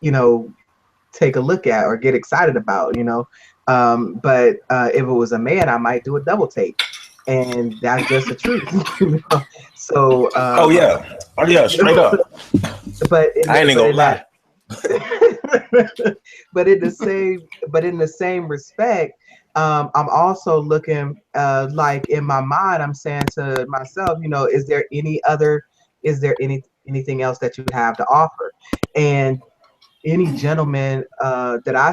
you know, take a look at or get excited about, you know. But if it was a man, I might do a double take. And that's just the truth. You know? So oh yeah, straight up. But I ain't gonna lie. but in the same respect, I'm also looking like in my mind, I'm saying to myself, you know, is there anything else that you have to offer? And any gentleman that I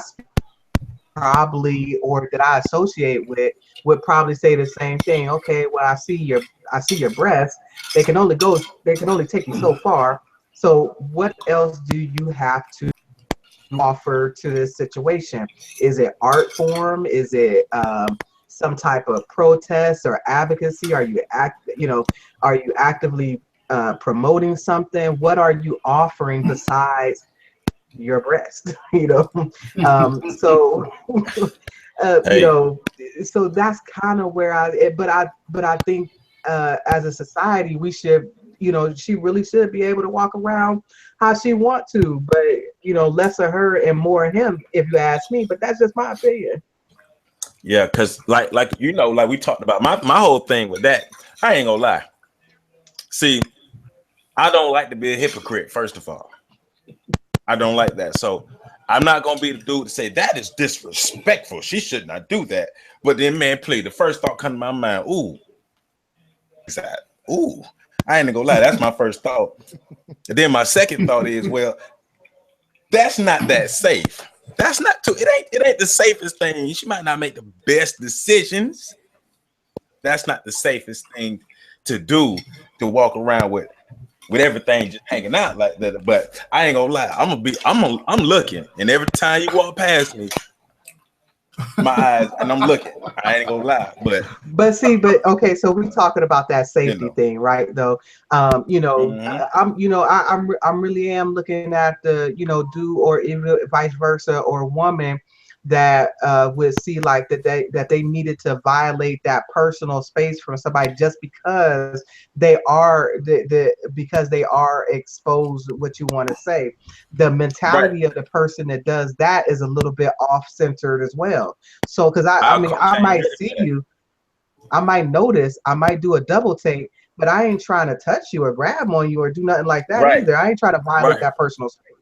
probably or that I associate with would probably say the same thing. Okay, well, I see your breasts. They can only take you so far. So what else do you have to offer to this situation? Is it art form? Is it some type of protest or advocacy? Are you actively promoting something? What are you offering besides your breast? You know, so You Hey, know, so that's kind of where but I think as a society we should, you know, she really should be able to walk around how she want to, but you know, less of her and more of him, if you ask me. But that's just my opinion. yeah, because like you know, like we talked about my whole thing with that. I ain't gonna lie. See, I don't like to be a hypocrite. First of all, I don't like that. So I'm not gonna be the dude to say that is disrespectful. She should not do that. But then, man, please, the first thought come to my mind. Ooh, is that? Ooh, I ain't gonna lie. That's my first thought. And then my second thought is, well, that's not that safe. That's not too. It ain't the safest thing. She might not make the best decisions. That's not the safest thing to do, to walk around with everything just hanging out like that. But I ain't gonna lie, I'm looking, and every time you walk past me, my eyes, and I'm looking. I ain't gonna lie, But see, but okay, so we talking about that you safety know, thing, right? Though, you know, mhm. I'm really am looking at the, you know, do or even vice versa, or a woman that would see like that they needed to violate that personal space from somebody just because because they are exposed, what you want to say. The Right. mentality of the person that does that is a little bit off centered as well. So, because I I'll mean, I co-sign you might there. see you, I might notice, I might do a double take, but I ain't trying to touch you or grab on you or do nothing like that Right, either. I ain't trying to violate right. that personal space.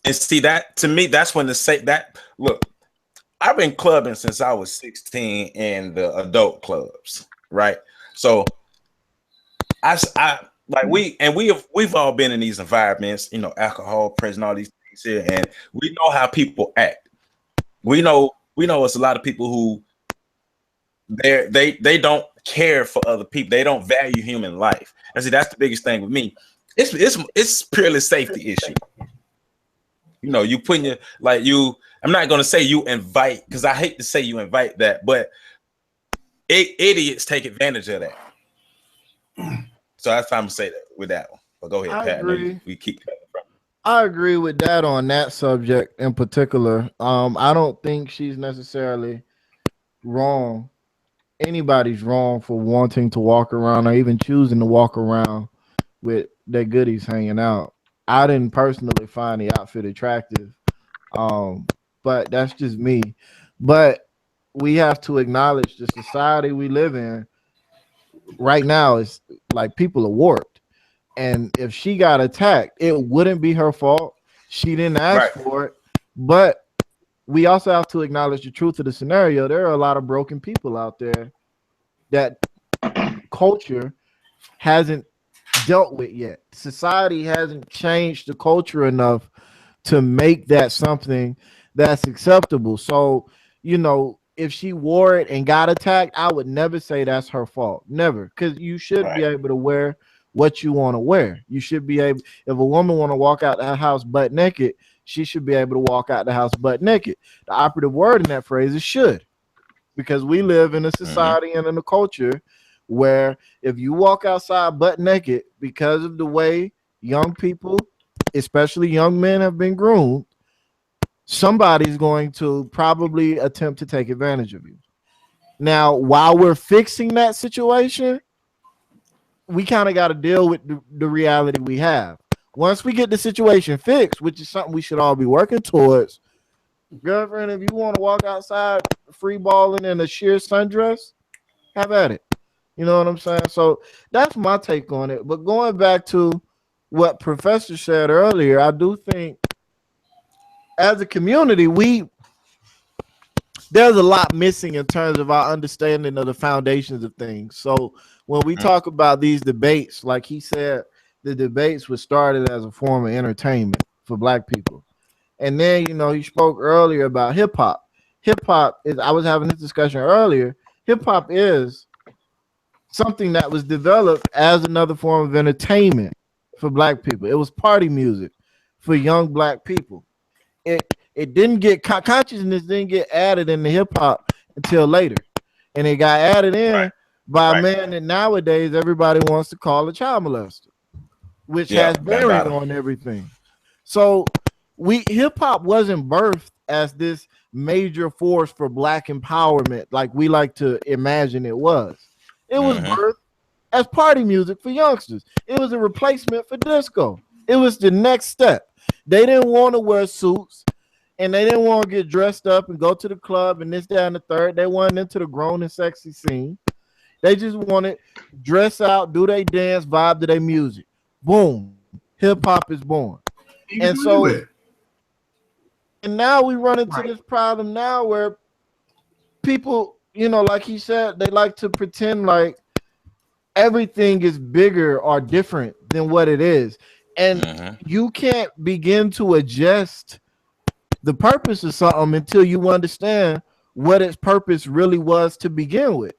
And see that to me, that's when the say that look. I've been clubbing since I was 16 in the adult clubs, right? So I like we've all been in these environments, you know, alcohol, prison, all these things here, and we know how people act. We know it's a lot of people who they don't care for other people. They don't value human life. And see, that's the biggest thing with me. It's purely safety issue. You know, you putting your like you. I'm not gonna say you invite because I hate to say you invite that, but idiots take advantage of that. So that's how I'm gonna say that with that one. But go ahead, I Pat. I know agree. we keep cutting from. I agree with that on that subject in particular. I don't think she's necessarily wrong. Anybody's wrong for wanting to walk around or even choosing to walk around with their goodies hanging out. I didn't personally find the outfit attractive, um, but that's just me. But we have to acknowledge the society we live in right now is like people are warped. And if she got attacked, it wouldn't be her fault. She didn't ask Right, for it. But we also have to acknowledge the truth of the scenario. There are a lot of broken people out there that culture hasn't dealt with yet. Society hasn't changed the culture enough to make that something that's acceptable. So, you know, if she wore it and got attacked, I would never say that's her fault. Never. Because you should be right. able to wear what you want to wear. You should be able, if a woman want to walk out the house butt naked, she should be able to walk out the house butt naked. The operative word in that phrase is should, because we live in a Mm-hmm. society and in a culture where if you walk outside butt naked because of the way young people, especially young men, have been groomed, somebody's going to probably attempt to take advantage of you. Now, while we're fixing that situation, we kind of got to deal with the reality we have. Once we get the situation fixed, which is something we should all be working towards, girlfriend, if you want to walk outside free balling in a sheer sundress, have at it. You know what I'm saying? So that's my take on it. But going back to what Professor said earlier, I do think as a community, there's a lot missing in terms of our understanding of the foundations of things. So when we talk about these debates, like he said, the debates were started as a form of entertainment for black people. And then, you know, he spoke earlier about hip hop. Hip hop is, I was having this discussion earlier. Hip hop is something that was developed as another form of entertainment for black people. It was party music for young black people. It didn't get consciousness didn't get added into hip hop until later, and it got added Right, in by a right. man that nowadays everybody wants to call a child molester, which has Yeah, that bearing battle. on everything. So we hip hop wasn't birthed as this major force for black empowerment like we like to imagine it was. It was birthed as party music for youngsters. It was a replacement for disco. It was the next step. They didn't want to wear suits and they didn't want to get dressed up and go to the club and this, that, and the third. They wanted into the grown and sexy scene. They just wanted dress out, do their dance, vibe to their music. Boom. Hip hop is born. And so, and now we run into this problem now where people, you know, like he said, they like to pretend like everything is bigger or different than what it is. And you can't begin to adjust the purpose of something until you understand what its purpose really was to begin with.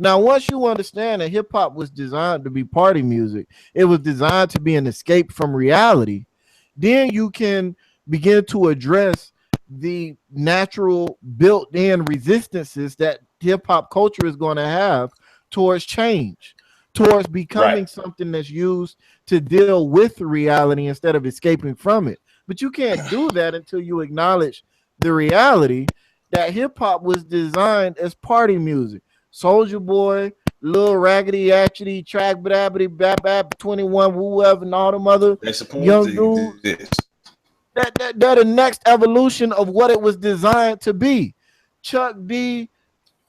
Now, once you understand that hip hop was designed to be party music, it was designed to be an escape from reality, then you can begin to address the natural built-in resistances that hip hop culture is going to have towards change, towards becoming something that's used to deal with reality instead of escaping from it. But you can't do that until you acknowledge the reality that hip hop was designed as party music. Soulja Boy, Lil Raggedy, Actually, Track Babbity, Bap, 21, whoever, and all them other young dudes. They're the next evolution of what it was designed to be. Chuck D,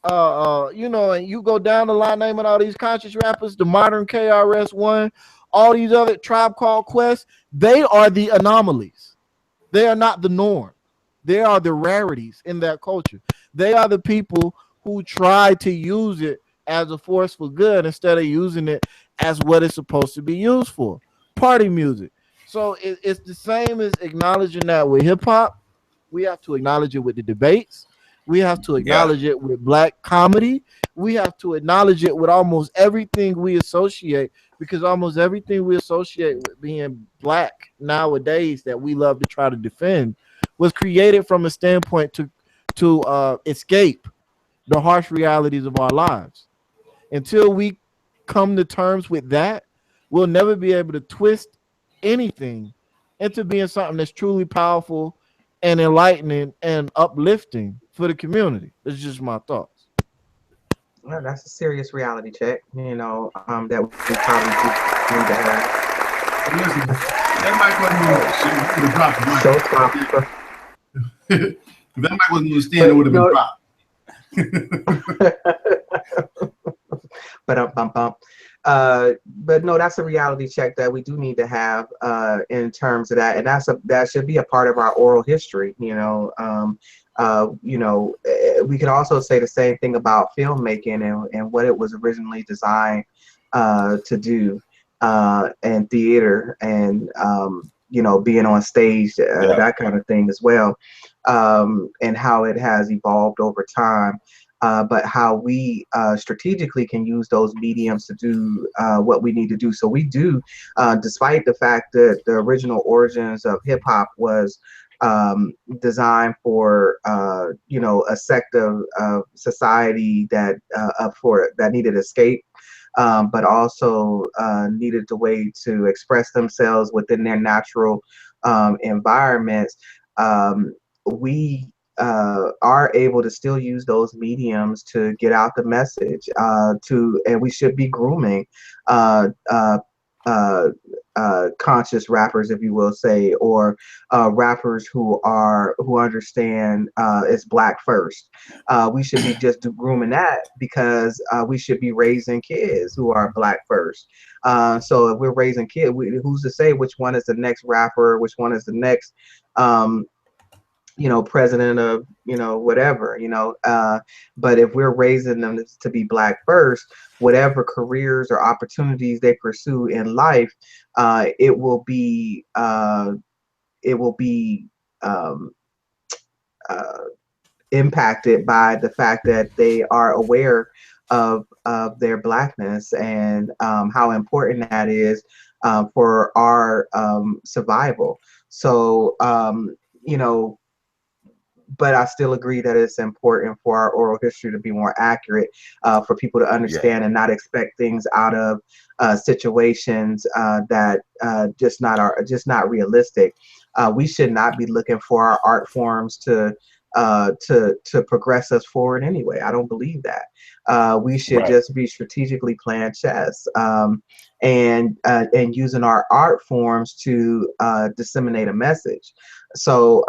you know, and you go down the line naming all these conscious rappers, the modern KRS-One, all these other Tribe Called Quest, they are the anomalies. They are not the norm. They are the rarities in that culture. They are the people who try to use it as a force for good instead of using it as what it's supposed to be used for, party music. So it's the same as acknowledging that with hip hop. We have to acknowledge it with the debates. We have to acknowledge it with black comedy. We have to acknowledge it with almost everything we associate, because almost everything we associate with being black nowadays that we love to try to defend was created from a standpoint to escape the harsh realities of our lives. Until we come to terms with that, we'll never be able to twist anything into being something that's truly powerful and enlightening and uplifting for the community. That's just my thoughts. Well, that's a serious reality check, you know, that we probably need to have. Listen, that mic wasn't even Showstopper. If that mic wasn't even stand, it would have been dropped. But no, that's a reality check that we do need to have in terms of that, and that should be a part of our oral history. You know, we could also say the same thing about filmmaking and what it was originally designed to do, and theater, and you know, being on stage, that kind of thing as well, and how it has evolved over time. But how we strategically can use those mediums to do what we need to do. So we do, despite the fact that the original origins of hip hop was designed for, you know, a sect of society that needed escape, but also needed a way to express themselves within their natural environments. We are able to still use those mediums to get out the message, and we should be grooming conscious rappers, if you will say, or rappers who understand it's black first. We should be just grooming that, because we should be raising kids who are black first. So if we're raising kids, who's to say which one is the next rapper, which one is the next you know, president of, you know, whatever, you know, but if we're raising them to be black first, whatever careers or opportunities they pursue in life, it will be impacted by the fact that they are aware of their blackness, and how important that is for our survival. So, you know, but I still agree that it's important for our oral history to be more accurate, for people to understand and not expect things out of situations that just not realistic. We should not be looking for our art forms to to progress us forward anyway. I don't believe that. We should Right. just be strategically playing chess, and using our art forms to disseminate a message. So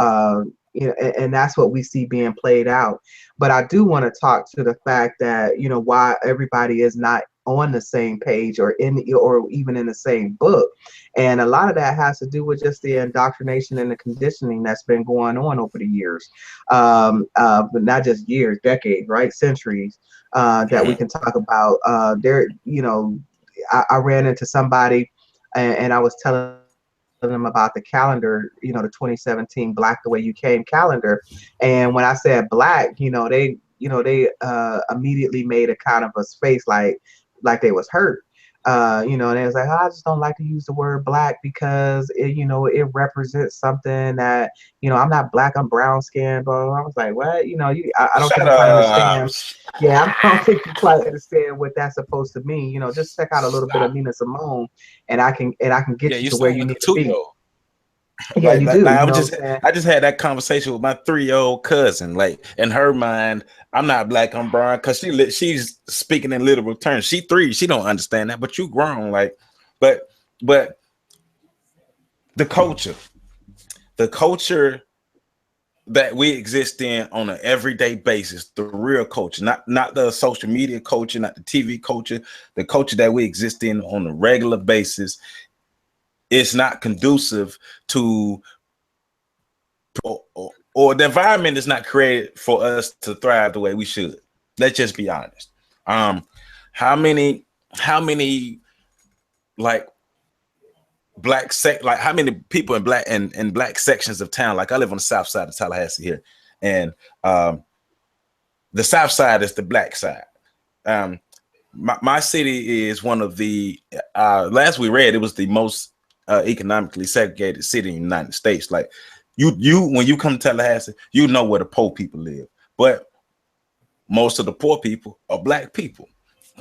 and that's what we see being played out. But I do want to talk to the fact that why everybody is not on the same page or even in the same book. And a lot of that has to do with just the indoctrination and the conditioning that's been going on over the years, but not just years, decades, right, centuries, that we can talk about. I ran into somebody, and I was telling them about the calendar, the 2017 Black the Way You Came calendar. And when I said black, they immediately made a kind of a face like they was hurt. And they was like, I just don't like to use the word black because it represents something that, I'm not black, I'm brown skinned, but I was like, what? I don't think Shut you quite up. understand. Yeah, I don't think you quite understand what that's supposed to mean. Just check out a little bit of Stop. Nina Simone, and I can Yeah, get you you to where sound you like a need to be. 2-year-old. Yeah, you do. You I was know just what I'm saying? I just had that conversation with my 3-year-old cousin. Like in her mind, I'm not black, I'm brown, because she's speaking in literal terms. She 3, she don't understand that, but you grown. Like, but the culture that we exist in on an everyday basis, the real culture, not the social media culture, not the TV culture, the culture that we exist in on a regular basis, is not conducive to or the environment is not created for us to thrive the way we should. Let's just be honest. How many like like how many people in black sections of town? Like I live on the south side of Tallahassee here, and the south side is the black side. My city is one of the last we read, it was the most economically segregated city in the United States. Like you when you come to Tallahassee, you know where the poor people live, but most of the poor people are black people.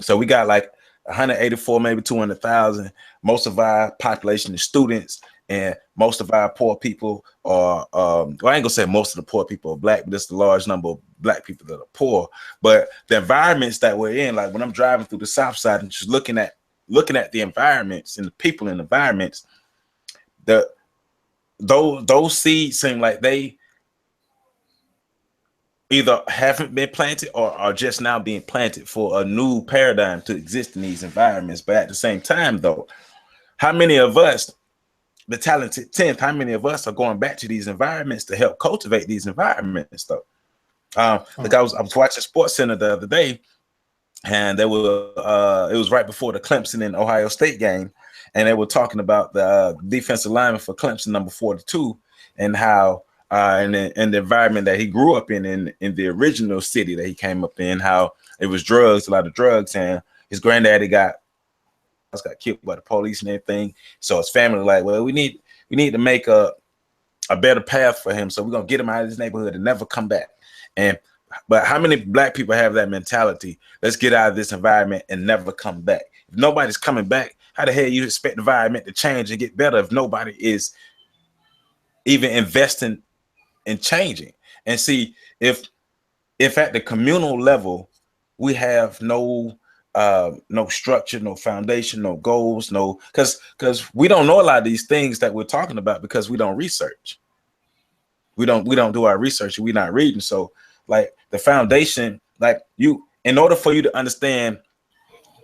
So we got like 184, maybe 200,000. Most of our population is students, and most of our poor people are, well, I ain't gonna say most of the poor people are black, but it's the large number of black people that are poor. But the environments that we're in, like when I'm driving through the South Side and just looking at the environments and the people in the environments, those seeds seem like they either haven't been planted or are just now being planted for a new paradigm to exist in these environments. But at the same time, though, how many of us, the talented 10th, how many of us are going back to these environments to help cultivate these environments, though? Like I was watching Sports Center the other day, and it was right before the Clemson and Ohio State game, and they were talking about the defensive lineman for Clemson, number 42, and how in the environment that he grew up in the original city that he came up in, how it was drugs, a lot of drugs, and his granddaddy got killed by the police and everything. So his family like, well, we need to make a better path for him, so we're gonna get him out of this neighborhood and never come back. But how many black people have that mentality? Let's get out of this environment and never come back. If nobody's coming back, how the hell you expect the environment to change and get better if nobody is even investing in changing? And see, if at the communal level we have no structure, no foundation, no goals, because we don't know a lot of these things that we're talking about because we don't research. We don't do our research. We're not reading. So like the foundation, like in order for you to understand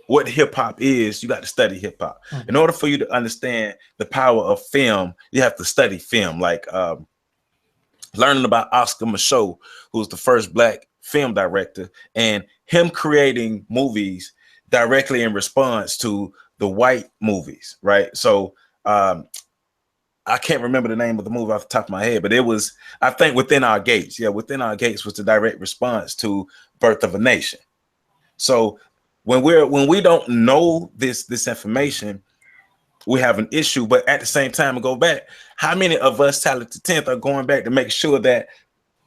what hip hop is, you got to study hip hop. In order for you to understand the power of film, you have to study film. Like learning about Oscar Micheaux, who's the first black film director, and him creating movies directly in response to the white movies, right? So I can't remember the name of the movie off the top of my head, but it was, I think, Within Our Gates. Yeah, Within Our Gates was the direct response to Birth of a Nation. So when we don't know this information, we have an issue. But at the same time, we go back, how many of us talented 10th are going back to make sure that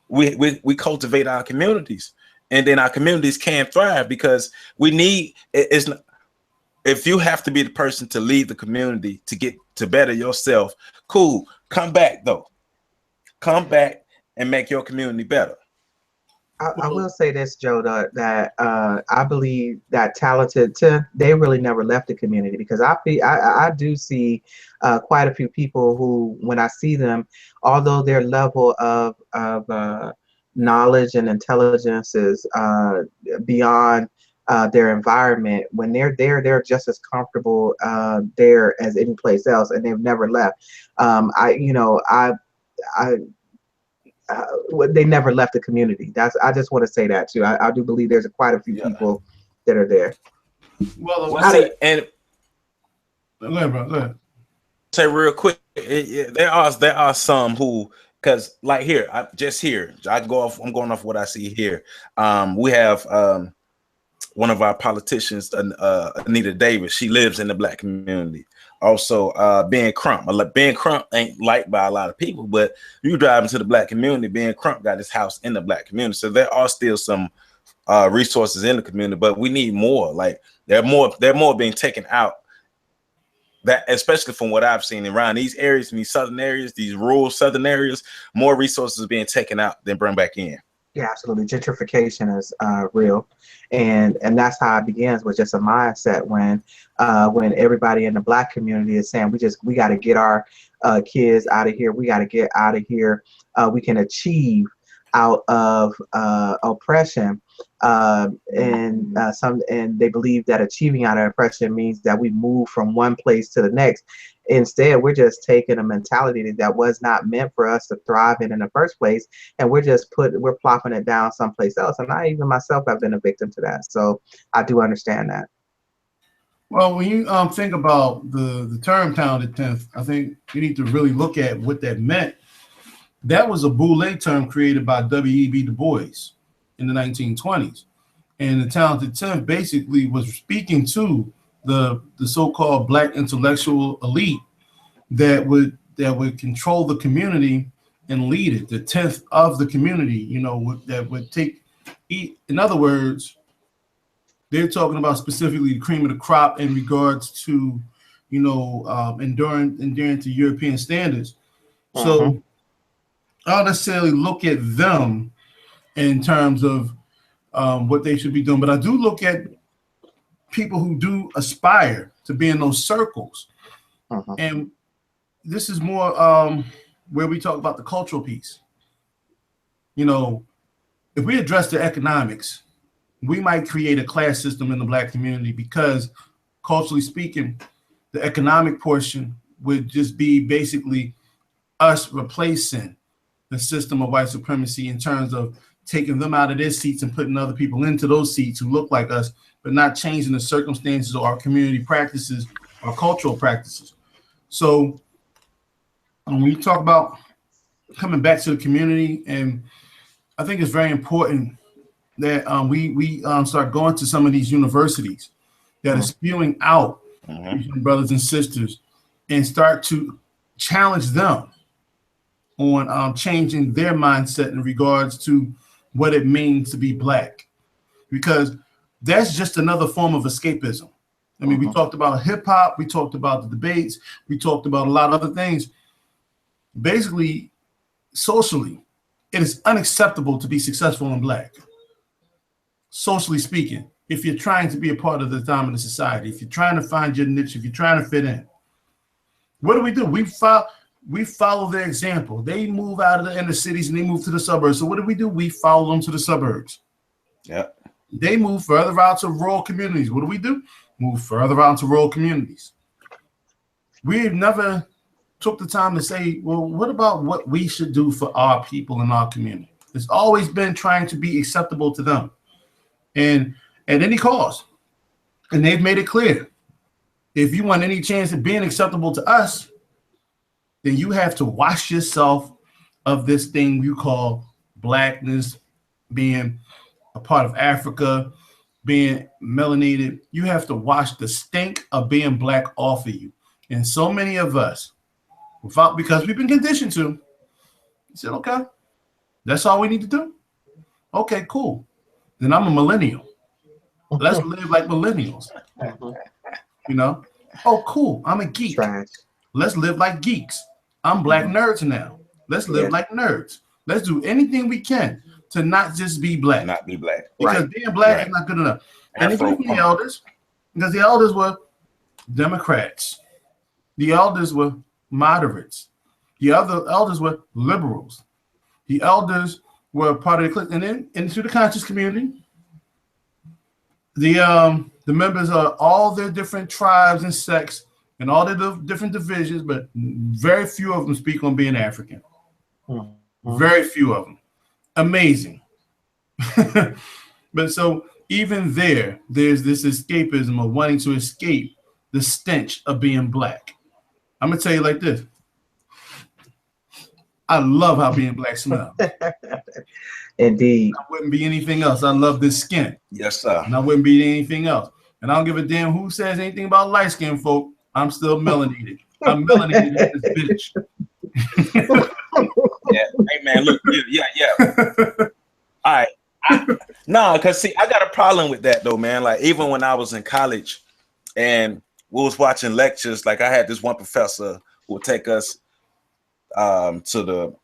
we cultivate our communities, and then our communities can thrive? Because we need if you have to be the person to lead the community to get to better yourself, cool, come back though. Come back and make your community better. I will say this, Joe, that I believe that talented they really never left the community, because I do see quite a few people who, when I see them, although their level of knowledge and intelligence is beyond their environment, when they're there, they're just as comfortable there as any place else, and they've never left. I they never left the community. I just want to say that too. I do believe there's quite a few Yeah. people that are there. Well, Well, see, and go ahead, bro. Go ahead. say real quick, there are some who, because like here, I'm going off what I see here. We have one of our politicians, Anita Davis. She lives in the black community. Also, Ben Crump. Ben Crump ain't liked by a lot of people, but you drive into the black community, Ben Crump got his house in the black community. So there are still some resources in the community, but we need more. Like they're more being taken out. That, especially from what I've seen around these areas, in these southern areas, these rural southern areas, more resources are being taken out than bring back in. Yeah, absolutely. Gentrification is real, and that's how it begins, with just a mindset when everybody in the black community is saying we got to get our kids out of here. We got to get out of here. We can achieve out of oppression, and they believe that achieving out of oppression means that we move from one place to the next. Instead, we're just taking a mentality that was not meant for us to thrive in the first place, and we're plopping it down someplace else. And I even myself have been a victim to that, so I do understand that. Well, when you think about the term talented 10th, I think you need to really look at what that meant. That was a boule term created by W.E.B. Du Bois in the 1920s. And the talented 10th basically was speaking to the so-called black intellectual elite that would control the community and lead it, the 10th of the community, that would take, in other words, they're talking about specifically the cream of the crop in regards to, enduring to European standards. So I don't necessarily look at them in terms of what they should be doing, but I do look at people who do aspire to be in those circles. And this is more where we talk about the cultural piece. If we address the economics, we might create a class system in the black community, because culturally speaking, the economic portion would just be basically us replacing the system of white supremacy in terms of taking them out of their seats and putting other people into those seats who look like us, but not changing the circumstances or our community practices, our cultural practices. So when we talk about coming back to the community, and I think it's very important that we start going to some of these universities that are spewing out these brothers and sisters, and start to challenge them on changing their mindset in regards to what it means to be black, because that's just another form of escapism. I mean, we talked about hip hop, we talked about the debates, we talked about a lot of other things. Basically, socially, it is unacceptable to be successful in black. Socially speaking, if you're trying to be a part of the dominant society, if you're trying to find your niche, if you're trying to fit in, what do? We follow their example. They move out of the inner cities and they move to the suburbs. So what do? We follow them to the suburbs. Yeah. They move further out to rural communities. What do? Move further out to rural communities. We've never took the time to say, well, what about what we should do for our people in our community? It's always been trying to be acceptable to them, and at any cost. And they've made it clear, if you want any chance of being acceptable to us, then you have to wash yourself of this thing you call blackness, being a part of Africa, being melanated. You have to wash the stink of being black off of you. And so many of us, because we've been conditioned to, said, okay, that's all we need to do. Okay, cool. Then I'm a millennial. Let's live like millennials. Oh, cool. I'm a geek. Trash. Let's live like geeks. I'm black nerds now. Let's live like nerds. Let's do anything we can to not just be black. Not be black. Because Right. being black Right. is not good enough. And Afro even the elders, because the elders were Democrats. The elders were moderates. The other elders were liberals. The elders were part of the clique. And then into the conscious community, the members of all their different tribes and sects and all the different divisions, but very few of them speak on being African. Very few of them. Amazing. But so even there's this escapism of wanting to escape the stench of being black. I'm gonna tell you like this. I love how being black smells. Indeed. I wouldn't be anything else. I love this skin. Yes, sir. And I wouldn't be anything else. And I don't give a damn who says anything about light skinned folk. I'm still melanated. I'm melanated in this bitch. Yeah. Hey man, look, yeah. All right. No, because see, I got a problem with that though, man. Like even when I was in college and we was watching lectures, like I had this one professor who would take us to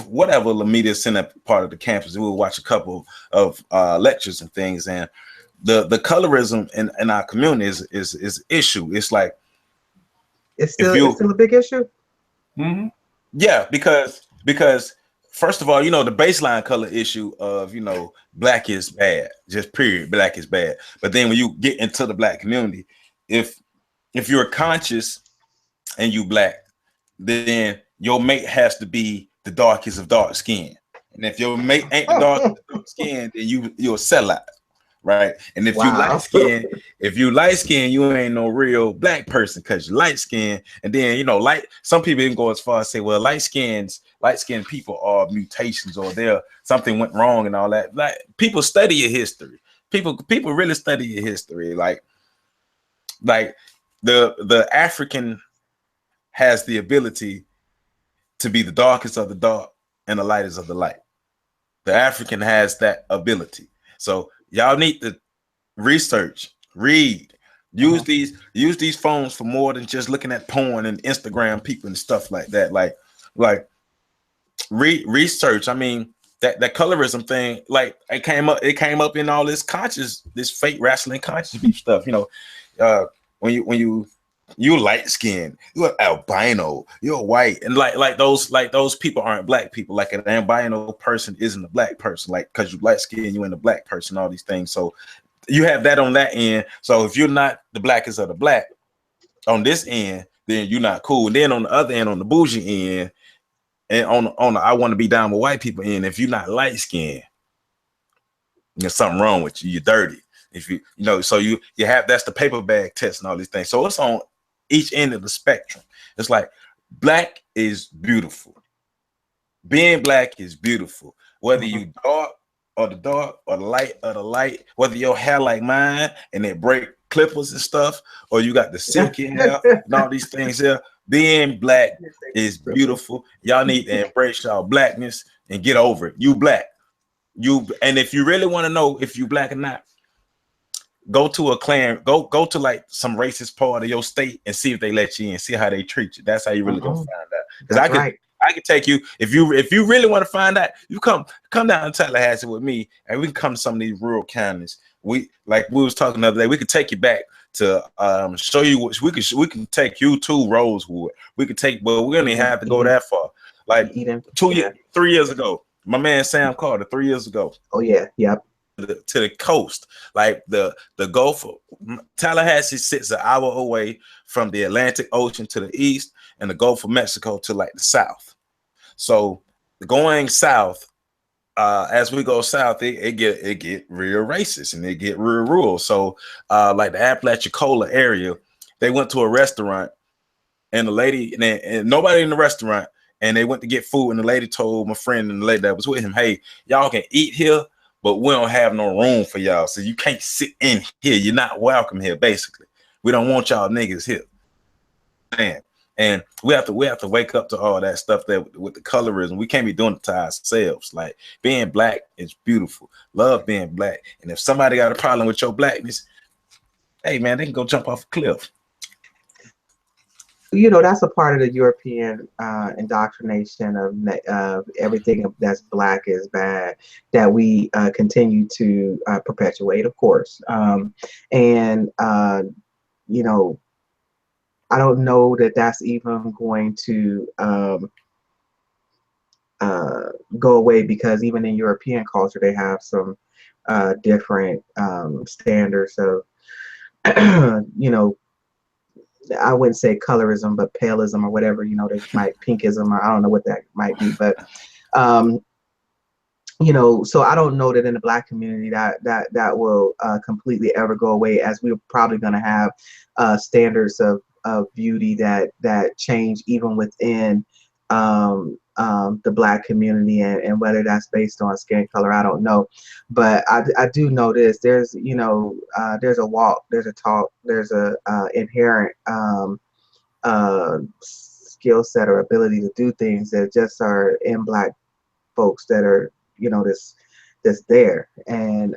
whatever the media center part of the campus. We would watch a couple of lectures and things, and the colorism in our community is issue. It's like it's still a big issue. Mm-hmm. Yeah, because first of all, you know, the baseline color issue of, you know, black is bad, just period, black is bad. But then when you get into the black community, if you're conscious and you black, then your mate has to be the darkest of dark skin. And if your mate ain't the darkest of dark skin, then you're a sellout. Right. And if you light skin, you ain't no real black person because you light skin. And then, you know, some people even go as far as say, well, light skinned people are mutations or something went wrong and all that. Like people study your history. People really study your history. Like the African has the ability to be the darkest of the dark and the lightest of the light. The African has that ability. So y'all need to research, read, use these phones for more than just looking at porn and Instagram people and stuff like that. Like research. I mean, that colorism thing, like it came up in all this fake wrestling conscious beef stuff. You know, when you light skinned, you're albino, you're white, and like those people aren't black people. Like an albino person isn't a black person. Like because you light skinned, you ain't a black person. All these things. So you have that on that end. So if you're not the blackest of the black on this end, then you're not cool. And then on the other end, on the bougie end, and on the I want to be down with white people end, if you're not light skinned, there's something wrong with you. You're dirty. If you know, so you have that's the paper bag test and all these things. So it's on each end of the spectrum. It's like black is beautiful. Being black is beautiful. Whether you dark or the dark or the light or the light, whether your hair like mine and it break clippers and stuff, or you got the silky hair and all these things here. Being black is beautiful. Y'all need to embrace y'all blackness and get over it. You black. And if you really want to know if you black or not, go to a clan, go to like some racist part of your state and see if they let you in, see how they treat you. That's how you really gonna find out. Because I can take you if you really want to find out, you come down to Tallahassee with me and we can come to some of these rural counties. We was talking the other day, we could take you back to show you what we can take you to Rosewood. We could take, but we don't even have to go that far. Like 3 years ago, my man Sam Carter, 3 years ago. Oh yeah, yep. To the coast, like the Gulf of Tallahassee sits an hour away from the Atlantic Ocean to the east and the Gulf of Mexico to like the south. So going south, as we go south, it get real racist and it get real rural. So like the Apalachicola area, they went to a restaurant and the lady and nobody in the restaurant, and they went to get food and the lady told my friend and the lady that was with him, hey, y'all can eat here, but we don't have no room for y'all. So you can't sit in here. You're not welcome here, basically. We don't want y'all niggas here. Man. And we have to wake up to all that stuff that with the colorism. We can't be doing it to ourselves. Like being black is beautiful. Love being black. And if somebody got a problem with your blackness, hey man, they can go jump off a cliff. you know, that's a part of the European indoctrination of everything that's black is bad, that we continue to perpetuate, of course. And you know, I don't know that that's even going to go away, because even in European culture, they have some different standards of, you know, I wouldn't say colorism, but paleism or whatever, you know, they might pinkism, or I don't know what that might be, but um, you know, so I don't know that in the black community that will completely ever go away, as we're probably going to have standards of beauty that change even within the black community, and whether that's based on skin color, I don't know. But I do know this: there's, you know, there's a walk, there's a talk, there's a inherent skill set or ability to do things that just are in black folks, that are, you know, that's there, and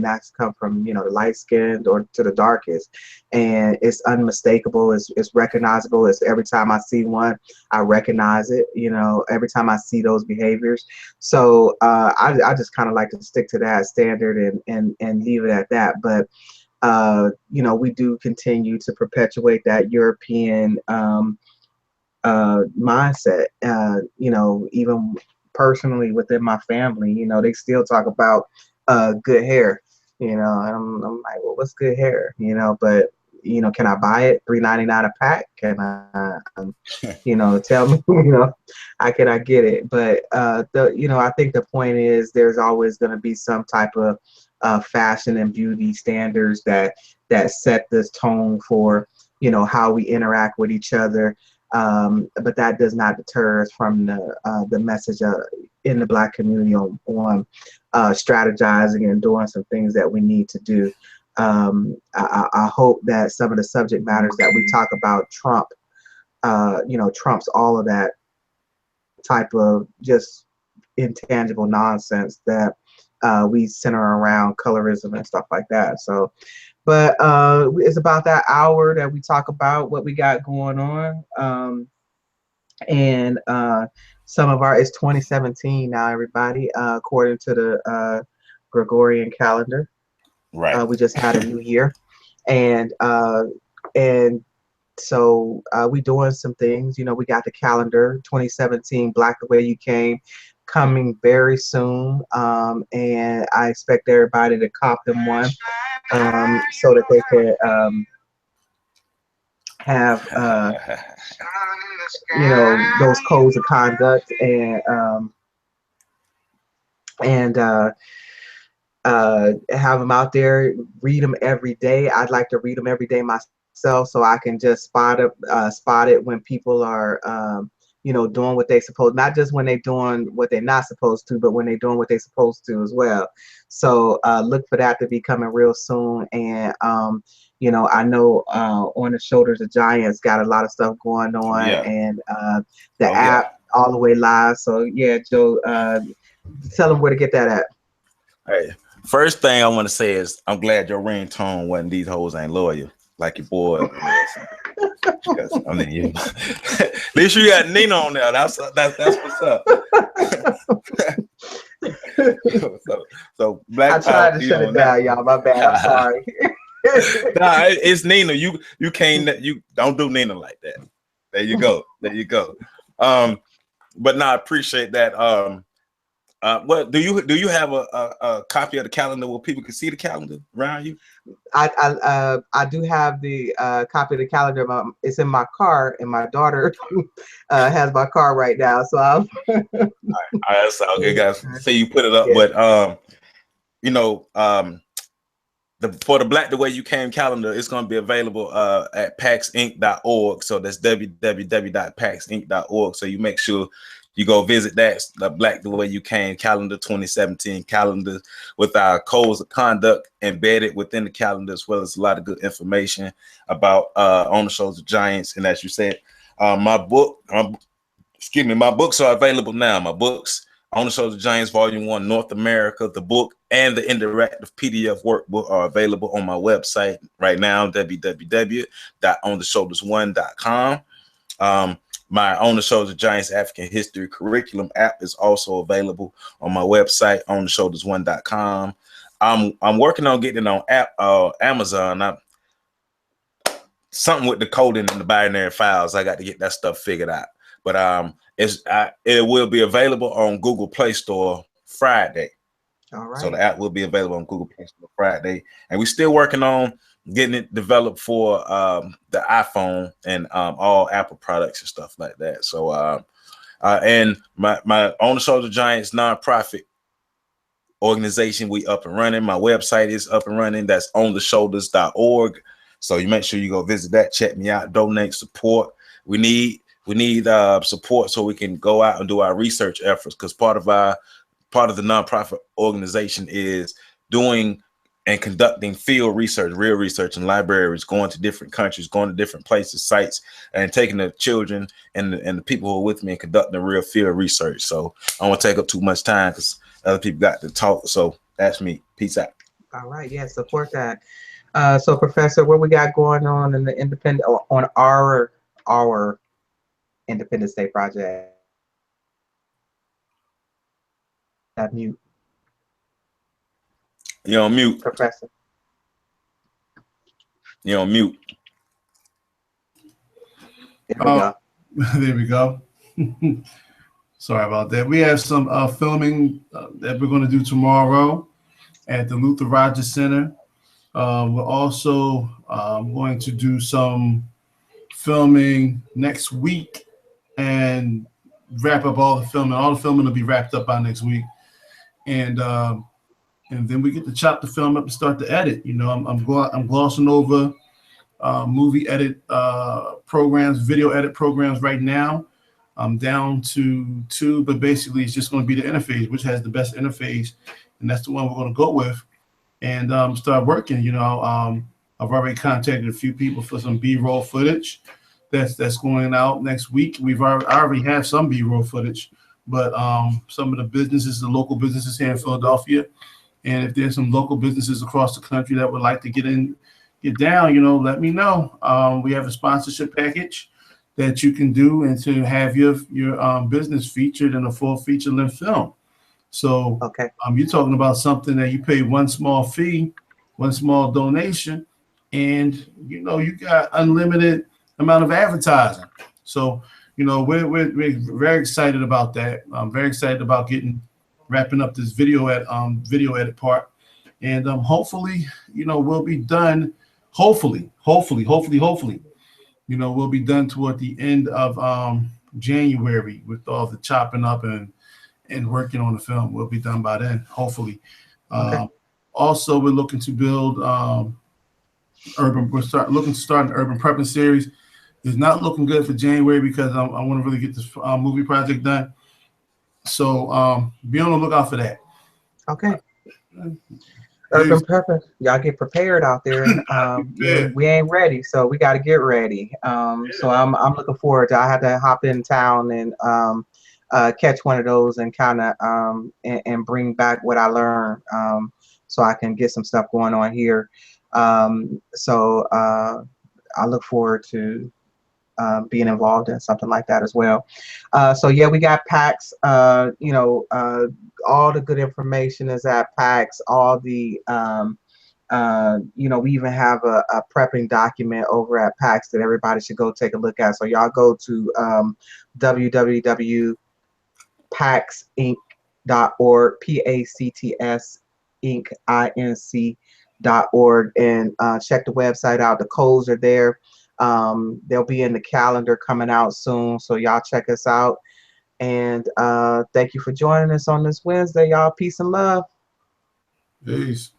that's come from, you know, the light skinned or to the darkest, and it's unmistakable, it's recognizable. It's every time I see one, I recognize it, you know, every time I see those behaviors. So I just kind of like to stick to that standard and leave it at that. But you know, we do continue to perpetuate that European mindset. You know, even personally within my family, you know, they still talk about good hair. You know, and I'm like, well, what's good hair? You know, but you know, can I buy it $3.99 a pack? Can I, you know, tell me, you know, can I get it? But you know, I think the point is there's always going to be some type of fashion and beauty standards that set this tone for, you know, how we interact with each other. But that does not deter us from the message in the black community on strategizing and doing some things that we need to do. I hope that some of the subject matters that we talk about trump, you know, trumps all of that type of just intangible nonsense that we center around colorism and stuff like that. So, but it's about that hour that we talk about what we got going on. And some of our, it's 2017 now, everybody, according to the Gregorian calendar. Right. We just had a new year, and so we doing some things. You know, we got the calendar 2017 Black the Way You Came coming very soon, and I expect everybody to cop them one, so that they can have you know, those codes of conduct, and have them out there, read them every day. I'd like to read them every day myself, so I can just spot it when people are you know, doing what they supposed, not just when they're doing what they're not supposed to, but when they're doing what they're supposed to as well. So look for that to be coming real soon. And you know, I know On the Shoulders of Giants got a lot of stuff going on, Yeah. and the app all the way live. So yeah, Joe, tell them where to get that at. Hey, first thing I want to say is I'm glad your ringtone wasn't "These hoes ain't loyal" like your boy. Because I mean, at least you got Nina on there. That's what's up. so Black I tried to shut it down, y'all. My bad. I'm sorry. Nah, it's Nina. You can't, you don't do Nina like that. There you go. But no, I appreciate that. What do you have a copy of the calendar where people can see the calendar around you? I do have the copy of the calendar. It's in my car, and my daughter has my car right now. So I'm all right, so okay, guys. Say you put it up, yeah. But you know, for the Black the Way You Came calendar, it's going to be available at PACTSinc.org. So that's www.PACTSinc.org. So you make sure you go visit that, the Black the Way You Came calendar 2017 calendar, with our codes of conduct embedded within the calendar, as well as a lot of good information about On the Shoulders of Giants. And as you said, my books are available now. My books, On the Shoulders of Giants Volume 1, North America, the book, and the interactive PDF workbook are available on my website right now, www.ontheshoulders1.com. My On the Shoulders Giants African History Curriculum app is also available on my website, ontheshoulders1.com. I'm working on getting it on Amazon. Something with the coding and the binary files. I got to get that stuff figured out. But it will be available on Google Play Store Friday. All right. So the app will be available on Google Play Store Friday, and we're still working on getting it developed for the iPhone and all Apple products and stuff like that. So and my On the Shoulder Giants nonprofit organization, we up and running. My website is up and running. That's ontheshoulders.org. So you make sure you go visit that, check me out, donate, support. We need support so we can go out and do our research efforts, because part of the nonprofit organization is doing and conducting field research, real research in libraries, going to different countries, going to different places, sites, and taking the children and the people who are with me and conducting real field research. So I don't want to take up too much time because other people got to talk. So that's me. Peace out. All right. Yeah, support that. So Professor, what we got going on in the on our Independence Day project? Mute. You're on mute. Professor. You're on mute. There we go. There we go. Sorry about that. We have some filming that we're going to do tomorrow at the Luther Rogers Center. We're also going to do some filming next week and wrap up all the filming. All the filming will be wrapped up by next week. And then we get to chop the film up and start to edit. You know, I'm glossing over movie edit programs, video edit programs right now. I'm down to 2, but basically it's just going to be the interface, which has the best interface, and that's the one we're going to go with, and start working. You know, I've already contacted a few people for some B-roll footage that's going out next week. I already have some B-roll footage, but some of the businesses, the local businesses here in Philadelphia, and if there's some local businesses across the country that would like to get down, you know, let me know. We have a sponsorship package that you can do, and to have your business featured in a full feature-length film. So okay. You're talking about something that you pay one small fee, one small donation, and you know you got unlimited amount of advertising. So you know we're very excited about that. I'm very excited about wrapping up this video edit part, and hopefully you know we'll be done. Hopefully, you know, we'll be done toward the end of January with all the chopping up and working on the film. We'll be done by then, hopefully. Okay. Also, we're looking to build looking to start an urban prepping series. It's not looking good for January because I want to really get this movie project done. So be on the lookout for that. Okay. Urban prepping, y'all get prepared out there. We ain't ready, so we got to get ready. So I'm looking forward to. I had to hop in town and catch one of those and kind of and bring back what I learned, so I can get some stuff going on here. So I look forward to being involved in something like that as well. So yeah, we got PACTS. You know, all the good information is at PACTS. All the you know, we even have a prepping document over at PACTS that everybody should go take a look at. So y'all go to www.pactsinc.org, PACTS Inc.org, and check the website out. The codes are there. They'll be in the calendar coming out soon, so y'all check us out. And thank you for joining us on this Wednesday, y'all. Peace and love. Peace.